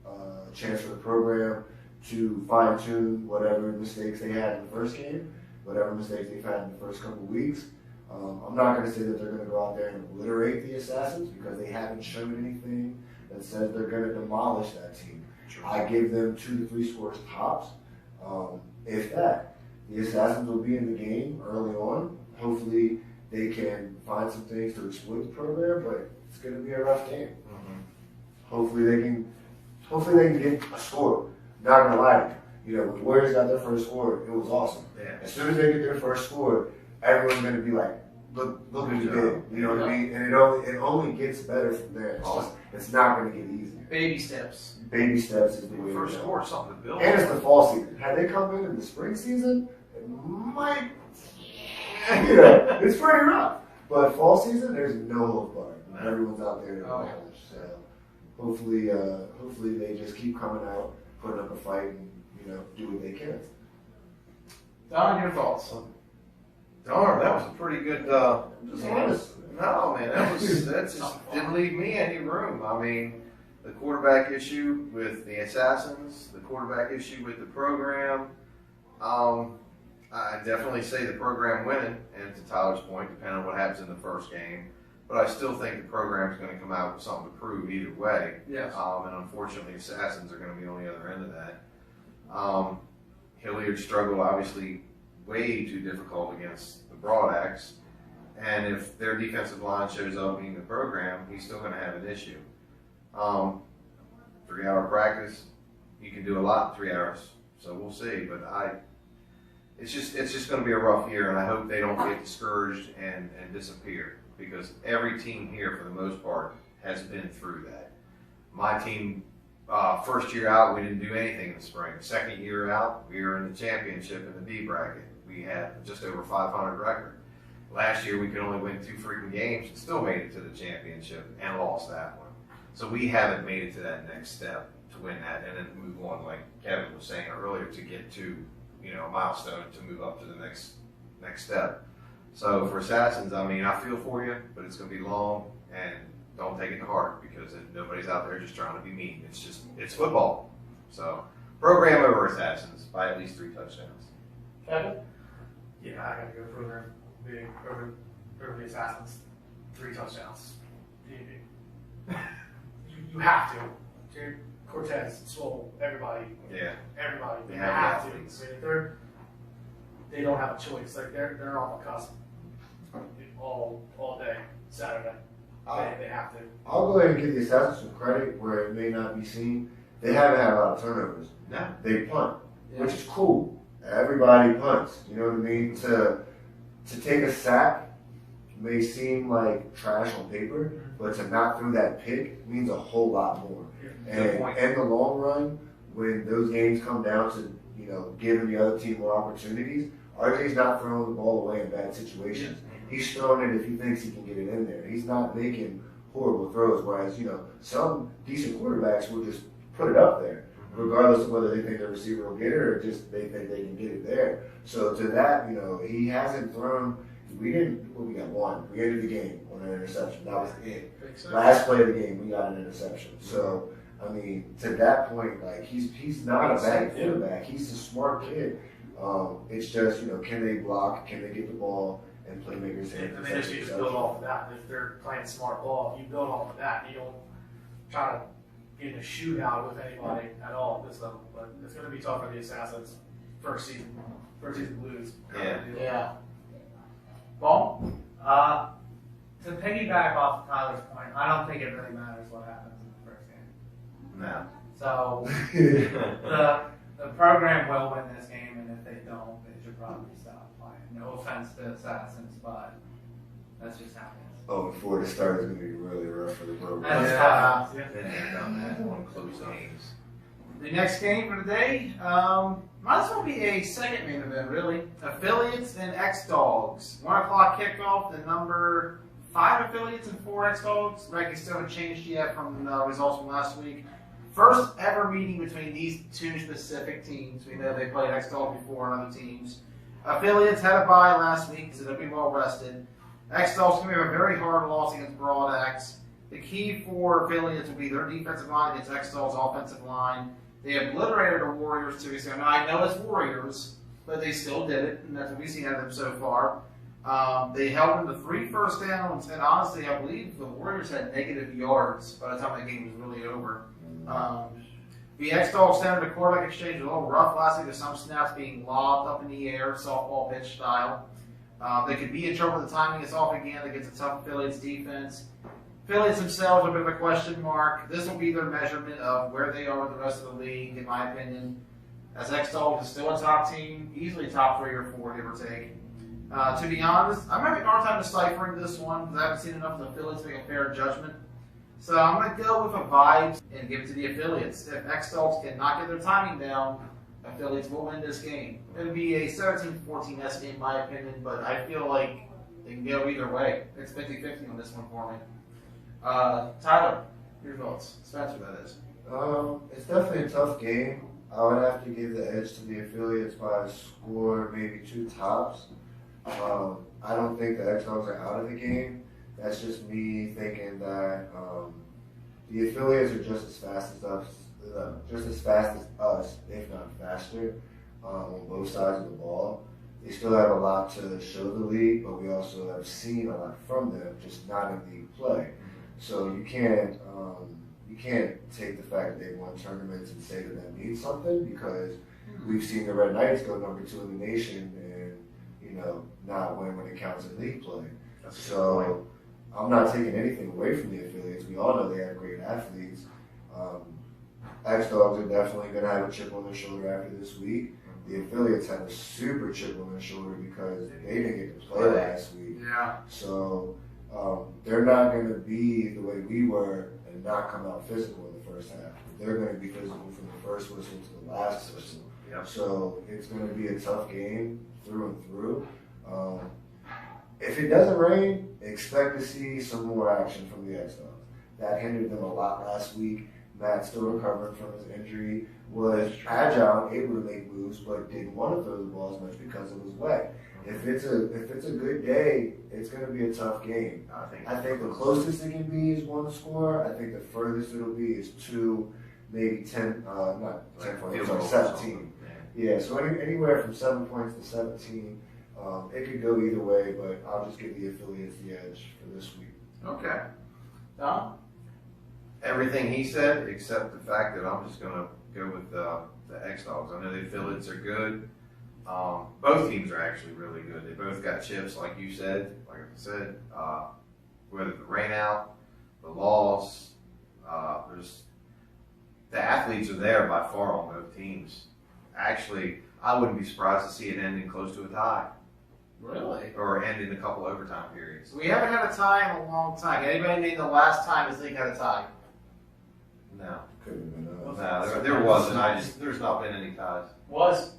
a chance for the program to fine-tune whatever mistakes they had in the first game, whatever mistakes they've had in the first couple of weeks. I'm not going to say that they're going to go out there and obliterate the Assassins because they haven't shown anything that says they're going to demolish that team. Sure. I give them 2 to 3 scores tops, if that. The Assassins will be in the game early on. Hopefully they can find some things to exploit the program, but it's going to be a rough game. Hopefully they can get a score. Not gonna lie to you. When the Warriors got their first score, it was awesome. Yeah. As soon as they get their first score, everyone's gonna be like, look what we did. You know what I mean? And it only gets better from there. It's not gonna get easy. Baby steps. Baby steps is the way First to go. score, something to build. And it's the fall season. Had they come in the spring season, it might, it's pretty rough. But fall season, there's no hope bar. Everyone's out there to accomplish. So hopefully they just keep coming out, putting up a fight, and do what they can. Don, your thoughts? Darn, that was a pretty good. Just honest. No, man, that just didn't leave me any room. I mean, the quarterback issue with the Assassins, the quarterback issue with the program. I definitely say the program winning, and to Tyler's point, depending on what happens in the first game. But I still think the program's going to come out with something to prove either way. Yes. And unfortunately, Assassins are going to be on the other end of that. Hilliard struggled, obviously, way too difficult against the Broadaxe. And if their defensive line shows up beating the program, he's still going to have an issue. 3-hour practice, you can do a lot in 3 hours. So we'll see. But it's just going to be a rough year, and I hope they don't get discouraged and disappear. Because every team here, for the most part, has been through that. My team, first year out, we didn't do anything in the spring. Second year out, we were in the championship in the D bracket. We had just over 500 record. Last year we could only win 2 freaking games and still made it to the championship and lost that one. So we haven't made it to that next step to win that and then move on, like Kevin was saying earlier, to get to, you know, a milestone to move up to the next step. So for Assassins, I mean, I feel for you, but it's going to be long, and don't take it to heart because nobody's out there just trying to be mean. It's football. So program over Assassins by at least 3 touchdowns. Kevin? Yeah, I gotta go program big over the Assassins. 3 touchdowns. You have to. Dude, Cortez, Swole, everybody. Yeah. Everybody. They They have have to. athletes. I mean, they don't have a choice. Like they're on the cusp all day Saturday. They have to. I'll go ahead and give the Assassins some credit where it may not be seen. They haven't had a lot of turnovers. No. They punt, which is cool. Everybody punts. You know what I mean? To take a sack may seem like trash on paper, but to not throw that pick means a whole lot more. Good point. And in the long run, when those games come down to, you know, giving the other team more opportunities, RJ's not throwing the ball away in bad situations. He's throwing it if he thinks he can get it in there. He's not making horrible throws, whereas, you know, some decent quarterbacks will just put it up there, regardless of whether they think the receiver will get it or just they think they can get it there. So to that, you know, he hasn't thrown. We got one. We ended the game on an interception. That was it. Last play of the game, we got an interception. So, I mean, to that point, like, he's not a bad quarterback. He's a smart kid. It's just, you know, can they block? Can they get the ball? And playmakers And they just need to build off of that. If they're playing smart ball, you build off of that. You don't try to get in a shootout with anybody at all at this level. But it's going to be tough for the Assassins. First season blues. Yeah. Paul? To piggyback off Tyler's point, I don't think it really matters what happens in the first game. No. So the program will win this game, and if they don't, they should probably stop playing. No offense to Assassins, but that's just how it is. Oh, before the start is going to be really rough for the program. That's Then they've done that on close games. The next game for today might as well be a second main event, really. Affiliates and X-Dawgs. 1 o'clock kickoff. The number 5 affiliates and 4 X-Dawgs. Rankings still haven't changed yet from results from last week. First ever meeting between these 2 specific teams. We know they played X-Dawgs before and other teams. Affiliates had a bye last week, so they'll be well rested. X-Dawgs can have a very hard loss against Broad X. The key for affiliates will be their defensive line against X-Dawgs' offensive line. They obliterated the Warriors 2 weeks ago. Now, I know it's Warriors, but they still did it, and that's what we've seen out of them so far. They held them to 3 first downs, and honestly, I believe the Warriors had negative yards by the time the game was really over. The X-Dawgs centered the quarterback exchange was a little rough last week with some snaps being lobbed up in the air, softball pitch style. They could be in trouble with the timing is off again against a tough Affiliates defense. Affiliates themselves are a bit of a question mark. This will be their measurement of where they are with the rest of the league, in my opinion. As X-Dawgs is still a top team, easily top 3 or 4, give or take. To be honest, I'm having a hard time deciphering this one because I haven't seen enough of the Affiliates to make a fair judgment. So I'm going to go with a vibe and give it to the Affiliates. If X-Dawgs cannot get their timing down, Affiliates will win this game. It'll be a 17-14 game in my opinion, but I feel like they can go either way. It's 50-50 on this one for me. Tyler, your thoughts? Spencer, that is. It's definitely a tough game. I would have to give the edge to the Affiliates by a score, maybe 2 tops. I don't think the X-Dawgs are out of the game. That's just me thinking that the Affiliates are just as fast as us, if not faster, on both sides of the ball. They still have a lot to show the league, but we also have seen a lot from them, just not in league play. So you can't take the fact that they won tournaments and say that that means something, because we've seen the Red Knights go number 2 in the nation and, you know, not win when it counts in league play. So I'm not taking anything away from the Affiliates. We all know they have great athletes. X-Dawgs are definitely going to have a chip on their shoulder after this week. The Affiliates have a super chip on their shoulder because they didn't get to play last week. Yeah. So they're not going to be the way we were and not come out physical in the first half. They're going to be physical from the first whistle to the last whistle. Yep. So it's going to be a tough game through and through. If it doesn't rain, expect to see some more action from the X-Dawgs. That hindered them a lot last week. Matt, still recovering from his injury, was agile, able to make moves, but didn't want to throw the ball as much because it was wet. If it's a good day, it's going to be a tough game. I think the closest it can be is 1 score. I think the furthest it'll be is 2, maybe 10, not 10 points, sorry, 17. Yeah, so anywhere from 7 points to 17. It could go either way, but I'll just give the affiliates the edge for this week. Okay. Don? Everything he said, except the fact that I'm just going to go with the X-Dawgs. I know the affiliates are good. Both teams are actually really good. They both got chips, like you said. Like I said, whether the rain out, the loss, the athletes are there by far on both teams. Actually, I wouldn't be surprised to see it ending close to a tie. Really? Or end in a couple overtime periods. We haven't had a tie in a long time. Anybody name the last time this league had a tie? No. Couldn't have been No, there wasn't. There's not been any ties. Was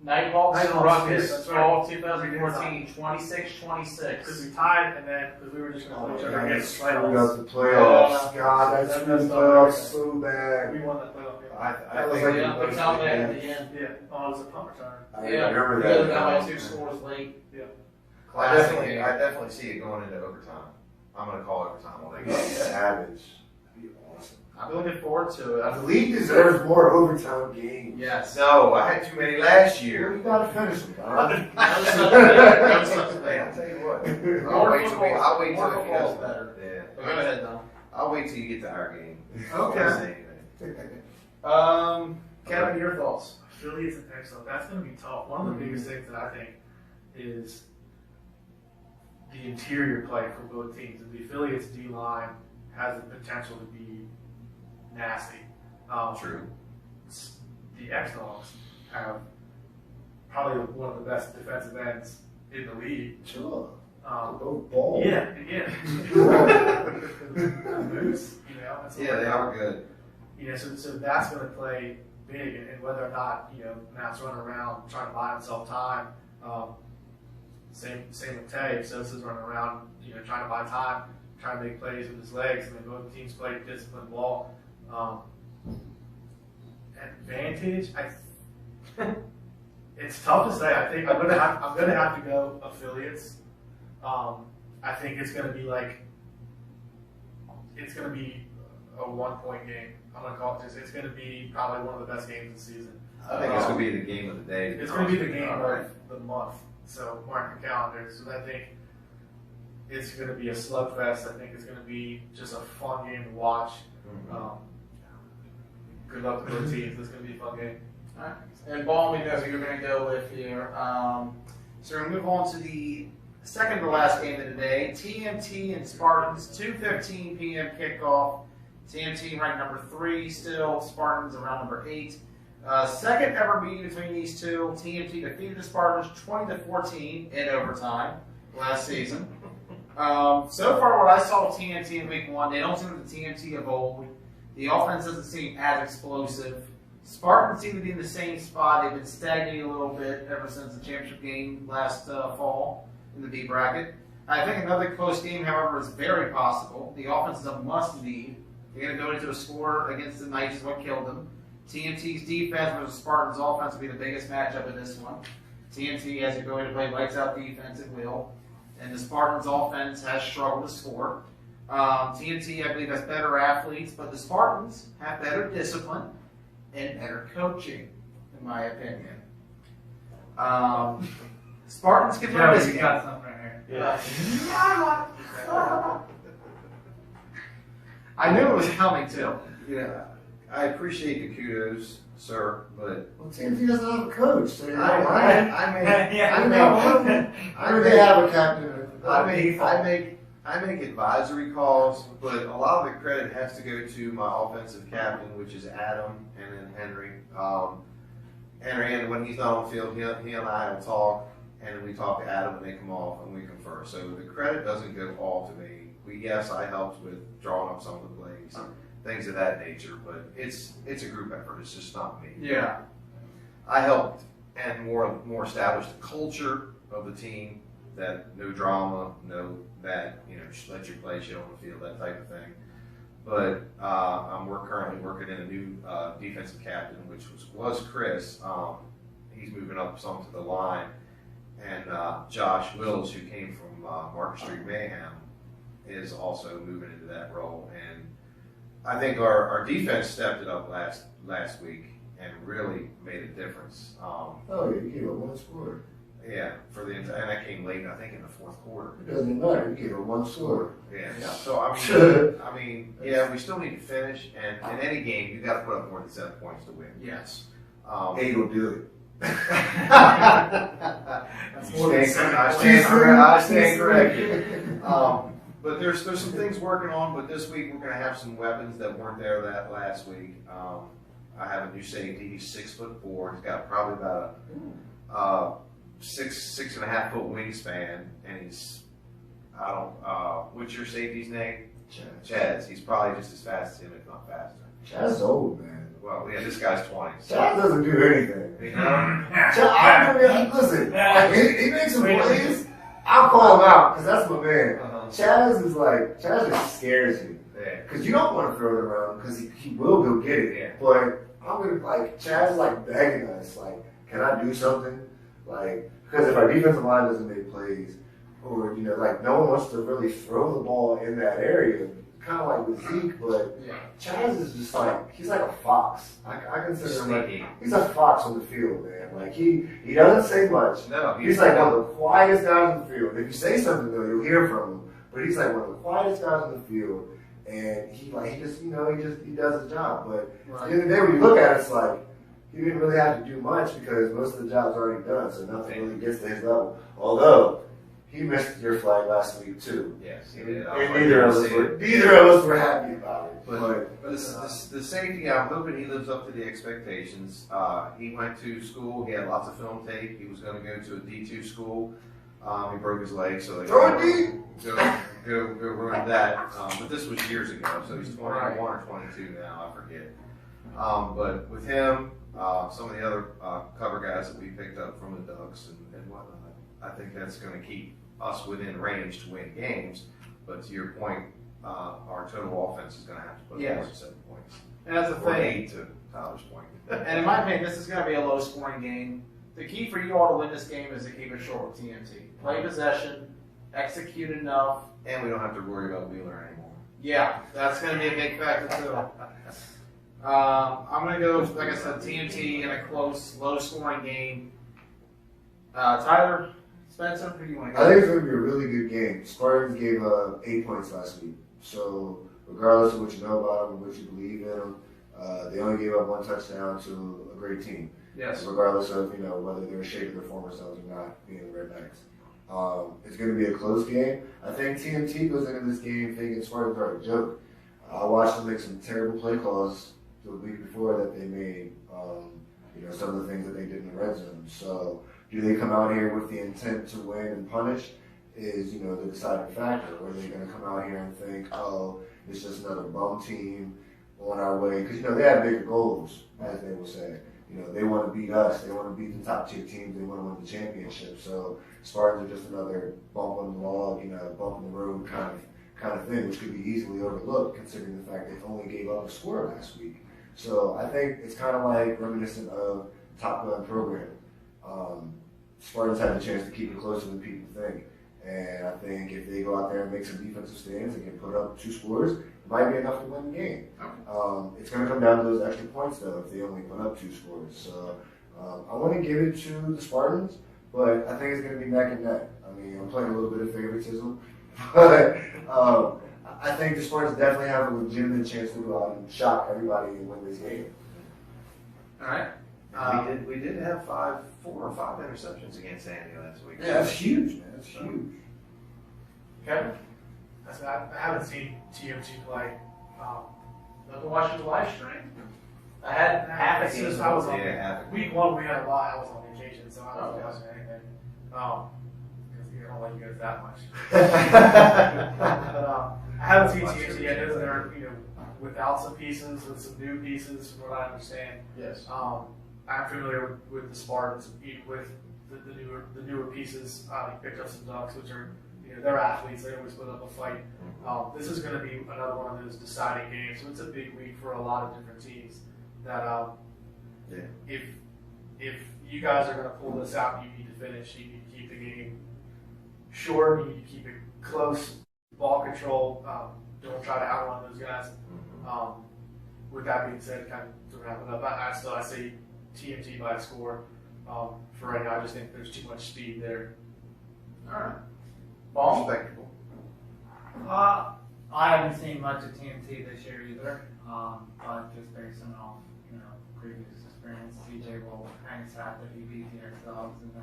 Nighthawks Nighthawks, Ruckus yes, that's fall right. 2014, 26-26. Because we tied, and then because we were just going to play each other That against screwed playoffs. up the playoffs. Yeah. God, that That screwed messed the up playoffs everything. so bad. We won that playoff game. I was think like- Yeah, they count that at the end. Yeah, oh, it was a punt return. I Yeah, remember we that. got by 2 scores late. I definitely see it going into overtime. I'm going to call overtime on that game. Savage. That'd be awesome. I'm looking forward to it. The league deserves more overtime games. Yes. No, I had too many last You year. gotta finish them, Don. Hey, I'll tell you what. I'll wait till he football's does better. Yeah. Go ahead, Don. I'll wait till you get to our game. Okay. I'll say anything. Kevin, your thoughts? Affiliates and X-Dawgs, that's going to be tough. One of the biggest things that I think is the interior play for both teams. And the affiliates D-line has the potential to be nasty. True. The X-Dawgs have probably one of the best defensive ends in the league. Sure. Um, Go ball. yeah. Moose, and so Yeah, they are good. So that's going to play big, and whether or not Matt's running around trying to buy himself time. Same with Tay. So this is running around, trying to buy time, trying to make plays with his legs, and then both teams play disciplined ball. Advantage, it's tough to say. I think I'm gonna have to go affiliates. I think it's gonna be a 1-point game. I'm gonna call it this. It's gonna be probably one of the best games of the season. I think it's going to be the game of the day. It's going to be the game of the month. So mark the calendar. So I think it's going to be a slugfest. I think it's going to be just a fun game to watch. Good luck to both teams. It's going to be a fun game. All right. And Ball, we know who you're going to go with here. So we're going to move on to the second to last game of the day. TMT and Spartans, 2:15 p.m. kickoff. TMT ranked number 3 still. Spartans around number 8. Second ever meeting between these two. TMT defeated the Spartans 20-14 in overtime last season. So far, what I saw of TMT in week 1, they don't seem like the TMT of old. The offense doesn't seem as explosive. Spartans seem to be in the same spot. They've been stagnating a little bit ever since the championship game last fall in the B bracket. I think another close game, however, is very possible. The offense is a must-lead. They're going to go into a score against the Knights is what killed them. TMT's defense versus Spartans' offense will be the biggest matchup in this one. TMT has to go in to play lights-out defense at will, and the Spartans' offense has struggled to score. TMT, I believe, has better athletes, but the Spartans have better discipline and better coaching, in my opinion. Spartans can win this you game. got something right here. I knew it was coming, too. Yeah, I appreciate the kudos, sir, but Well, TMT doesn't have a coach, so you're I they have a captain. make advisory calls, but a lot of the credit has to go to my offensive captain, which is Adam, and then Henry. Henry, when he's not on the field, he and I will talk, and then we talk to Adam, and they come off, and we confer. So the credit doesn't go all to me. Yes, I helped with drawing up some of the plays, things of that nature. But it's a group effort. It's just not me. Yeah. I helped and more establish the culture of the team. That no drama, no that just let you play shit on the field, that type of thing. But I'm currently working in a new defensive captain, which was Chris. He's moving up some to the line, and Josh Wills, who came from Market Street Mayhem, is also moving into that role. And I think our defense stepped it up last week and really made a difference. Oh, yeah, you gave up one score. Yeah, and that came late, I think, in the fourth quarter. It doesn't matter. You gave up one score. Yeah. So I mean, we still need to finish, and in any game, you got to put up more than 7 points to win. Yes. 8 will do it. I stand corrected. But there's some things working on. But this week we're going to have some weapons that weren't there that last week. I have a new safety. He's 6'4". He's got probably about a 6.5 foot wingspan, and he's what's your safety's name? Chaz. He's probably just as fast as him, if not faster. Chaz is old, man. Well, yeah, this guy's 20. Chaz doesn't do anything. You know? Listen, he makes some plays. I'll call him out because that's my man. Chaz just scares you. Yeah. Because you don't want to throw it around because he will go get it. Yeah. But I'm going to, Chaz is begging us, can I do something? Because if our defensive line doesn't make plays, or, no one wants to really throw the ball in that area, kind of like with Zeke, but Chaz is just he's like a fox. I consider him he's a fox on the field, man. He doesn't say much. No, he's one of the quietest guys on the field. If you say something, though, you'll hear from him. But he's one of the quietest guys on the field, and he does his job. But at the end of the day, when you look at it, it's he didn't really have to do much because most of the job's already done, so nothing really gets to his level. Although he missed your flag last week too. Yes, he did. And neither of us were happy about it. But the safety, I'm hoping he lives up to the expectations. He went to school. He had lots of film tape. He was going to go to a D2 school. He broke his leg, so they go ruin that. But this was years ago, so he's 21 or 22 now. I forget. But with him, some of the other cover guys that we picked up from the Ducks and whatnot, I think that's going to keep us within range to win games. But to your point, our total offense is going to have to put more than 7 points. And that's the Or thing. 8 to Tyler's point. And in my opinion, this is going to be a low-scoring game. The key for you all to win this game is to keep it short with TMT. Play possession, execute enough. And we don't have to worry about Wheeler anymore. Yeah, that's going to be a big factor too. I'm going to go, like I said, TMT in a close, low-scoring game. Tyler, Spencer, who do you want to go? I think it's going to be a really good game. Spartans gave 8 points last week. So regardless of what you know about them and what you believe in them, they only gave up 1 touchdown to a great team. Yes. Regardless of whether they're shaking their former selves or not, being the Rednecks. It's going to be a close game. I think TMT goes into this game thinking Spartans are a joke. I watched them make some terrible play calls the week before that they made. Some of the things that they did in the red zone. So do they come out here with the intent to win and punish? Is the deciding factor. Or are they going to come out here and think, oh, it's just another bum team on our way? Because they have bigger goals, as they will say. They want to beat us. They want to beat the top tier teams. They want to win the championship. So Spartans are just another bump on the log, bump in the road kind of thing, which could be easily overlooked considering the fact they only gave up a score last week. So I think it's kind of reminiscent of Top Gun program. Spartans had the chance to keep it closer than people think. And I think if they go out there and make some defensive stands and can put up 2 scores, it might be enough to win the game. It's going to come down to those extra points, though, if they only put up 2 scores. So I want to give it to the Spartans, but I think it's going to be neck and neck. I'm playing a little bit of favoritism, but I think the Spartans definitely have a legitimate chance to go out and shock everybody and win this game. All right. We did have 4 or 5 interceptions against Sandy last week. Yeah, that's huge, man. That's huge. Kevin? I haven't seen TMT play. I've been watching the live stream. I had half a Since season. I was on half week 1, we had a lot. I was on vacation, so I wasn't watching anything. Because I don't like you guys that much. But I haven't seen TMT yet. They're without some pieces, with some new pieces, from what I understand. Yes. I'm familiar with the Spartans, with the newer pieces. He picked up some Ducks, which are, they're athletes. They always put up a fight. This is going to be another one of those deciding games. So it's a big week for a lot of different teams. That if you guys are going to pull this out, you need to finish. You need to keep the game short. You need to keep it close. Ball control. Don't try to outrun those guys. With that being said, kind of to wrap it up, I say TMT by a score. For right now, I just think there's too much speed there. All right. Ball. Respectable. I haven't seen much of TNT this year either, but just based on previous experience, CJ will hang his hat that he beat the X-Dawgs in the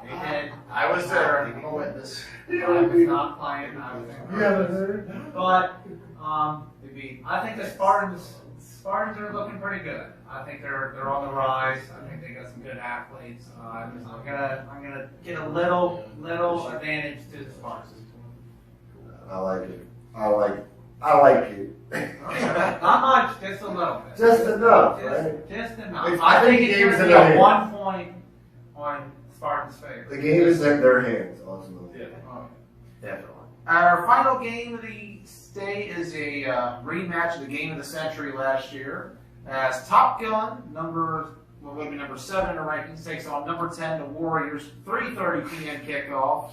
He did. I was there. I'm a witness. I was not playing. I was in. You haven't heard? But they beat. I think the Spartans are looking pretty good. I think they're on the rise. I think they got some good athletes. I'm gonna get a little advantage to the Spartans. I like it. I like it. Not much, just a little bit. Just enough, right? Just enough. It's- I think the it's game's going to in be their a hands. 1 point on Spartans' favor. The game is in their hands, ultimately. Yeah. Definitely. Our final game of the day is a rematch of the game of the century last year, as Top Gun, number 7 in the rankings, takes on number 10, the Warriors. 3:30 p.m. kickoff.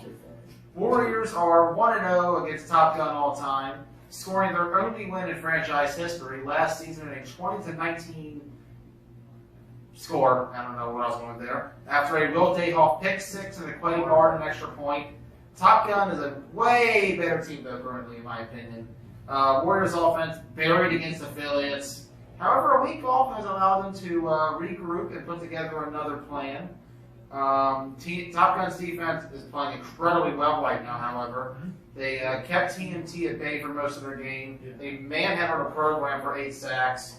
Warriors are 1-0 against Top Gun all time, scoring their only win in franchise history last season in a 20-19 score. I don't know what else went there. After a Will Dayhoff pick six and a Quay Garden extra point. Top Gun is a way better team, though, currently, in my opinion. Warriors offense buried against affiliates. However, a week off has allowed them to regroup and put together another plan. Top Gun's defense is playing incredibly well right now, however. They kept TMT at bay for most of their game. They manhandled a program for 8 sacks.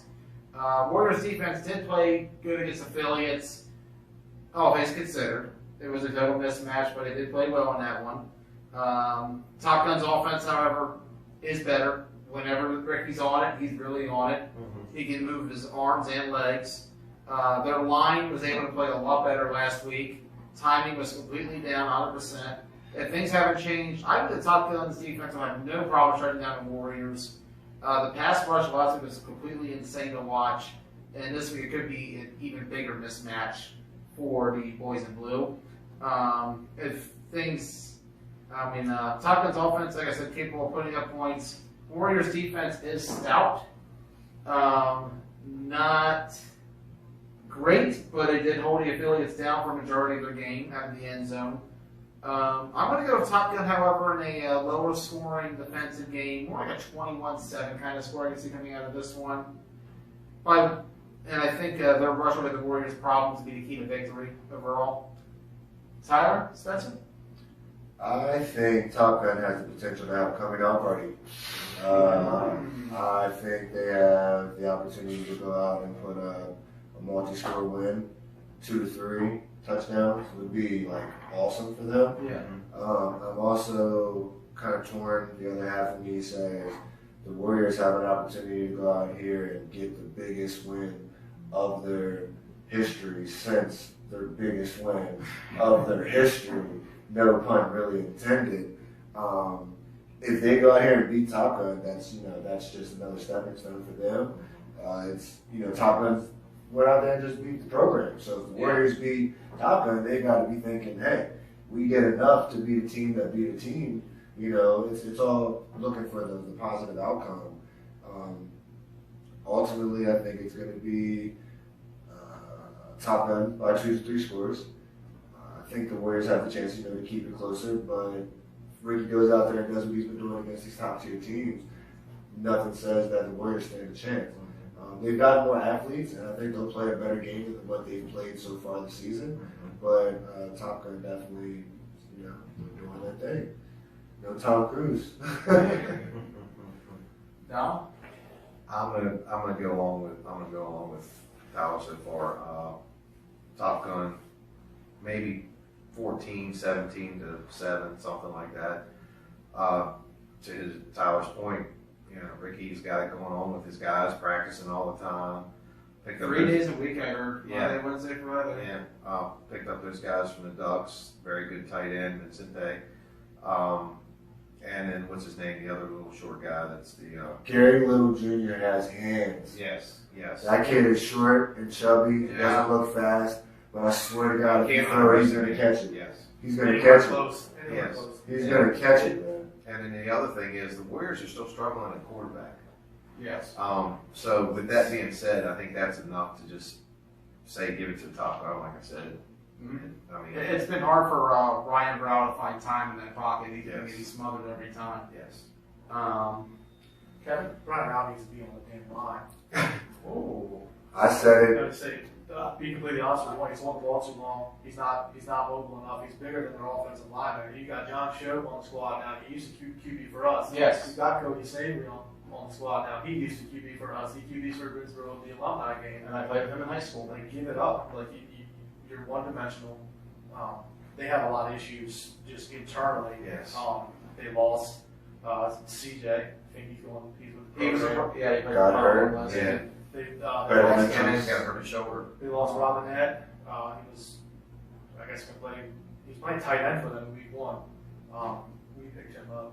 Warriors defense did play good against affiliates, all things considered. It was a total mismatch, but they did play well in that one. Top Gun's offense, however, is better. Whenever Ricky's on it, he's really on it. He can move his arms and legs. Their line was able to play a lot better last week. Timing was completely down, 100%. If things haven't changed, I think the Top Gun's defense will have no problem shutting down the Warriors. The pass rush last week was completely insane to watch, and this week it could be an even bigger mismatch for the boys in blue. Top Gun's offense, like I said, capable of putting up points. Warriors defense is stout. Not great, but they did hold the affiliates down for a majority of their game, having the end zone. I'm going to go with Top Gun, however, in a lower scoring defensive game, more like a 21-7 kind of score I can see coming out of this one. And I think their rush over the Warriors' problems will be the key to victory overall. Tyler, Spencer? I think Top Gun has the potential to have a coming out party. I think they have the opportunity to go out and put a multi-score win, 2 to 3 touchdowns would be like awesome for them. Yeah. I'm also kind of torn. The other half of me says the Warriors have an opportunity to go out here and get the biggest win of their history since their biggest win of their history. No pun really intended. If they go out here and beat Top Gun, that's just another stepping stone for them. Top Gun went out there and just beat the program. So if the Warriors beat Top Gun, they got to be thinking, hey, we get enough to beat a team that beat a team. It's all looking for the positive outcome. Ultimately, I think it's going to be Top Gun by 2 to 3 scores. I think the Warriors have the chance, to keep it closer, but if Ricky goes out there and does what he's been doing against these top-tier teams, nothing says that the Warriors stand a chance. They've got more athletes, and I think they'll play a better game than what they've played so far this season. But Top Gun definitely, doing their thing. No Tom Cruise. No? I'm gonna go along with Tyler so far. Top Gun, maybe 14, 17 to 7, something like that. To Tyler's point, Ricky's got it going on with his guys practicing all the time. Picked up 3 days a week, I heard. Yeah. Monday, Wednesday, Friday. Yeah, picked up those guys from the Ducks. Very good tight end, Vincente. And then what's his name? The other little short guy. That's the Gary Little Jr. has hands. yes. That kid is short and chubby. He Yeah. doesn't look fast, but I swear to God, if you Can't throw it, he's underestimate. going to catch it. Yes. He's going to Anywhere catch it. close. Anywhere Yes. close. He's going to catch it, man. And then the other thing is the Warriors are still struggling at quarterback. Yes. So with that being said, I think that's enough to just say give it to the top guy, like I said. Mhm. I mean, It's been hard for Ryan Brown to find time in that pocket. He's going to Yes. be smothered every time. yes. Kevin? Brian Brown needs to be on the damn line. Oh. I said I'm it. gonna say, be completely honest with you, he's on the ball too long. He's not mobile enough. He's bigger than their offensive lineman. You got John Shope on the squad now. He used to QB for us. Yes. You got Cody Savory on the squad now. He used to QB for us. He QBs for Greensboro in the alumni game. And I played with him in high school. Like, give it up. Like, you're one-dimensional. They have a lot of issues just internally. Yes. They lost CJ. I think he's with the He was program. he played Got for hurt. last Yeah. year. They Better than lost, Cannon's got hurt his shoulder. they lost Robinette. He was, I guess, he's playing tight end for them in week 1. We picked him up.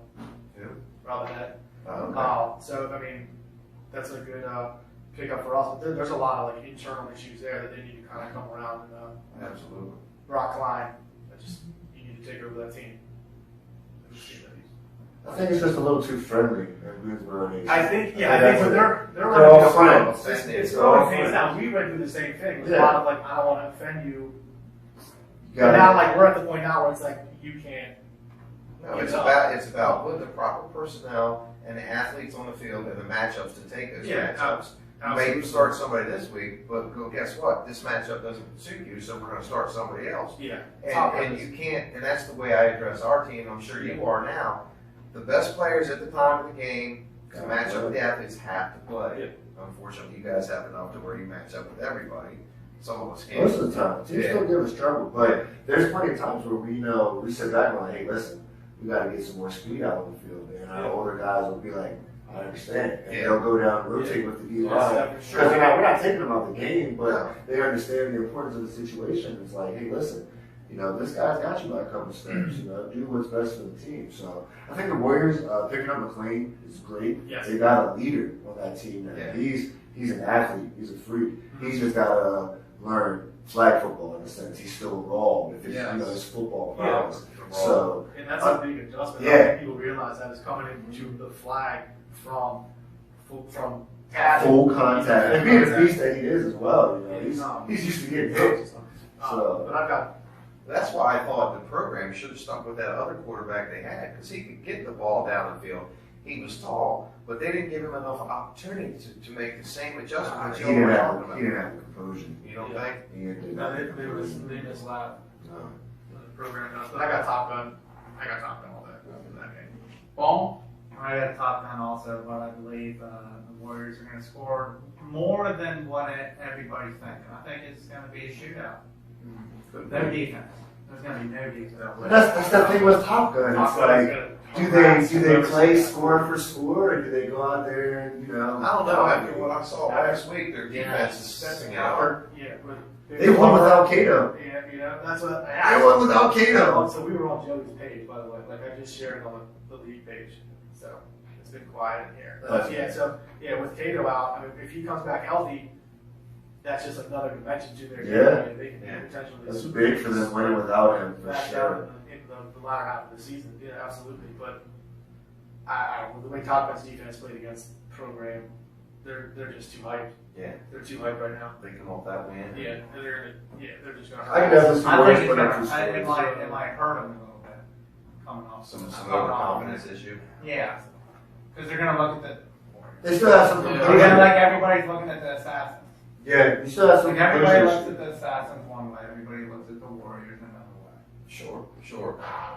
Who? Robinette. Okay. So, I mean, that's a good pickup for us. But there's a lot of internal issues there that they need to kind of come around. And Absolutely. Brock Klein, you need to take over that team. I think it's just a little too friendly in Greensboro. I think, but They're they're all friends. It's They're all going hands friends. down. We went through the same thing. With a Yeah. lot of like, I don't want to offend you. You But gotta- now, like, we're at the point now where it's like, you can't. No, it's about putting the proper personnel and the athletes on the field and the matchups to take those Yeah, matchups. You may start somebody this week, but guess what? This matchup doesn't suit you, so we're going to start somebody else. Yeah. And you can't, and that's the way I address our team. I'm sure you are now. The best players at the time of the game to match up with the athletes have to play. Unfortunately, you guys have enough to where you match up with everybody. Some of us can't. Most of the time, teams still give us trouble, but there's plenty of times where we sit back and like, hey, listen, we got to get some more speed out on the field, and our older guys will be like, I understand, and they'll go down and rotate with the D line because we're not taking them out the game, but they understand the importance of the situation. It's like, hey, listen, this guy's got you by a couple steps. Do what's best for the team. So I think the Warriors picking up McLean is great. Yes. They got a leader on that team now. Yeah. He's an athlete. He's a freak. He's just got to learn flag football in a sense. He's still raw with his, his football prowess. So And that's a big adjustment. yeah. I think people realize that is coming into the flag from full contact. And being a beast that he is as well. He's used to getting hit. So But I've got. That's why I thought the program should have stuck with that other quarterback they had, because he could get the ball down the field. He was tall, but they didn't give him enough opportunity to make the same adjustments he you didn't were have talking he didn't about. have the composure. You don't think? He didn't No, have the they composure. just laughed. No. The program does. But I got Top Gun. all day in that game. Ball? I got Top Gun also, but I believe the Warriors are going to score more than what everybody's thinking. I think it's going to be a shootout. No defense. There's going to be no defense. That's the thing with Top Gun. It's Top Gun is like, good. do they play score for score, or do they go out there and I don't know. After what I saw last week, their defense is stepping out. Yeah, but They won without Cato. Yeah, that's what They won without Cato. So we were on Joey's page, by the way. Like I just shared on the league page. So it's been quiet in here. But with Cato out, I mean, if he comes back healthy, that's just another dimension to their game. Yeah. I mean, they can potentially. That's big for them winning without him, for back sure. down in the latter half of the season. Yeah, absolutely. But I don't know, the way Top Gun's defense played against the program, they're just too hyped. Yeah. They're too hyped right now. They come off that win. Yeah, they're just gonna. I can definitely see I Warriors think put up it's two gonna, scores. it might hurt them a little bit coming off Some coming off. overconfidence issue. Yeah, because they're gonna look at They still have some they're composure. gonna like everybody's looking at the Assassins. Yeah, you still have some Like everybody composure. looks at the Assassins one way, everybody looks at the Warriors another way. Sure.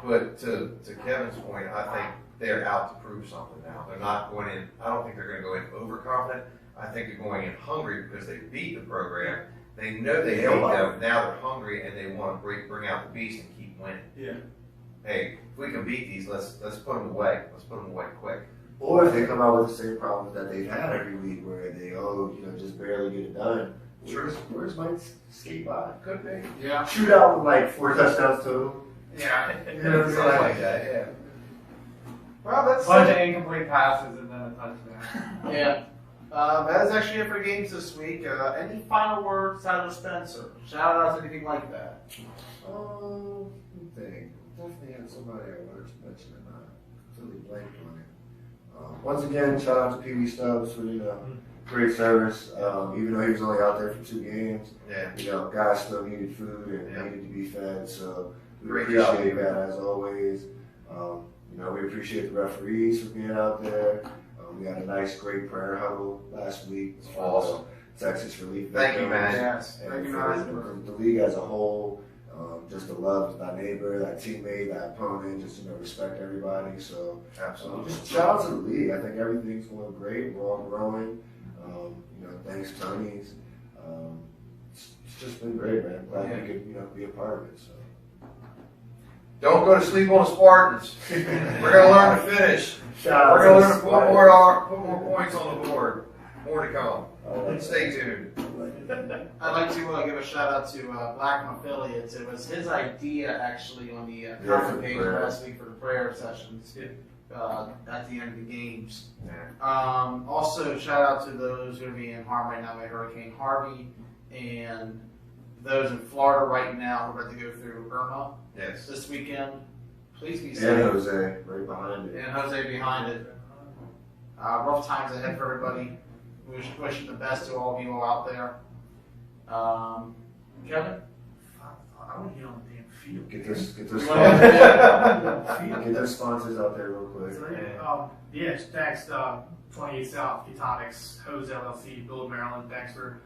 But to Kevin's point, I think they're out to prove something now. They're not going in, I don't think they're going to go in overconfident. I think they're going in hungry because they beat the program. They know they beat them. Now they're hungry and they want to bring out the beast and keep winning. Yeah. Hey, if we can beat these, let's put them away. Let's put them away quick. Or if they come out with the same problems that they've had every week, where they just barely get it done. Where's Mike's skate by? Could be. Yeah. Shoot out with like 4 touchdowns to him. Yeah. Something like that, yeah. Well, that's bunch of incomplete passes and then a touchdown. Yeah. That is actually it for games this week. Any final words, Tyler Spencer? Shout outs, anything like that? Let me think. Definitely had somebody I wanted to mention and I completely blanked on it. Once again, shout out to Pee Wee Stubbs for great service. Even though he was only out there for 2 games, guys still needed food and needed to be fed. So we appreciate that as always. We appreciate the referees for being out there. We had a nice, great prayer huddle last week. Awesome. Texas Relief. Thank you, man. Yes. And for the league as a whole, just to love thy neighbor, that teammate, that opponent, just respect everybody. So Absolutely. just shout out to the league. I think everything's going great. We're all growing. Thanks Tony's. It's just been great, man. Glad we could be a part of it. So. Don't go to sleep on the Spartans. We're going to learn to finish. We're going to learn to put more points on the board. More to come. Stay tuned. I'd like to give a shout out to Blackman Affiliates. It was his idea actually on the conference page last week for the prayer sessions at the end of the games. Also, shout out to those who are being harmed right now by Hurricane Harvey and those in Florida right now who are about to go through Irma this weekend. Please be safe. And Jose right behind it. And Jose behind it. Rough times ahead for everybody. We wish the best to all of you all out there. Kevin? I want to get on the damn field. Get their sponsors out there real quick. Thanks 28 South, Ketonics, Hose LLC, Bill of Maryland. Thanks for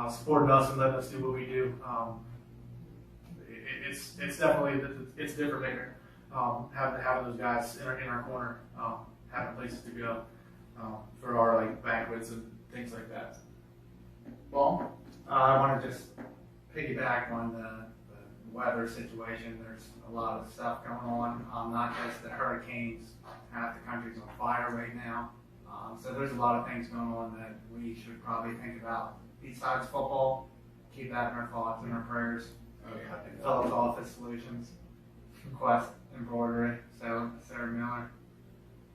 supporting us and letting us do what we do. It's definitely it's different maker. Having those guys in our corner, having places to go for our banquets and things like that. Well, I want to just piggyback on the weather situation. There's a lot of stuff going on, not just the hurricanes. Half the country's on fire right now. So there's a lot of things going on that we should probably think about. Besides football, keep that in our thoughts and our prayers. Phillips Office Solutions, Quest Embroidery, Sarah Miller.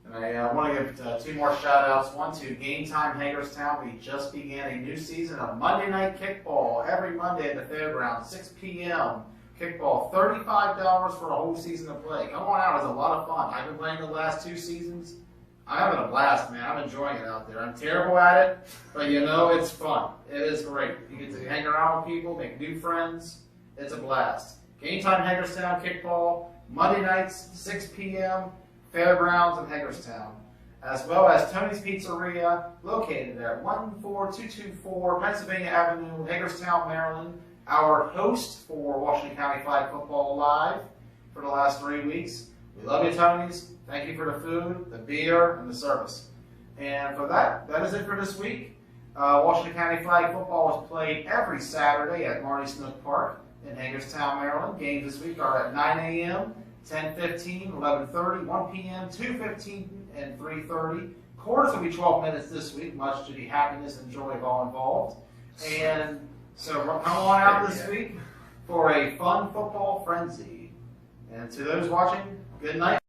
And I want to give 2 more shout outs. One to Game Time Hagerstown. We just began a new season of Monday Night Kickball every Monday at the fairgrounds, 6 p.m. Kickball, $35 for a whole season of play. Come on out, it's a lot of fun. I've been playing the last 2 seasons. I'm having a blast, man. I'm enjoying it out there. I'm terrible at it, but it's fun. It is great. You get to hang around with people, make new friends. It's a blast. Game Time Hagerstown Kickball, Monday nights, 6 p.m., Fairgrounds in Hagerstown, as well as Tony's Pizzeria, located at 14224 Pennsylvania Avenue, Hagerstown, Maryland. Our host for Washington County Flag Football Live for the last 3 weeks. We love you, Tony's. Thank you for the food, the beer, and the service. And for that is it for this week. Washington County Flag Football is played every Saturday at Marty Snook Park in Hagerstown, Maryland. Games this week are at 9 a.m., 10:15, 11:30, 1 p.m., 2:15, and 3:30. Quarters will be 12 minutes this week, much to the happiness and joy of all involved. And so come on out this week for a fun football frenzy. And to those watching, good night.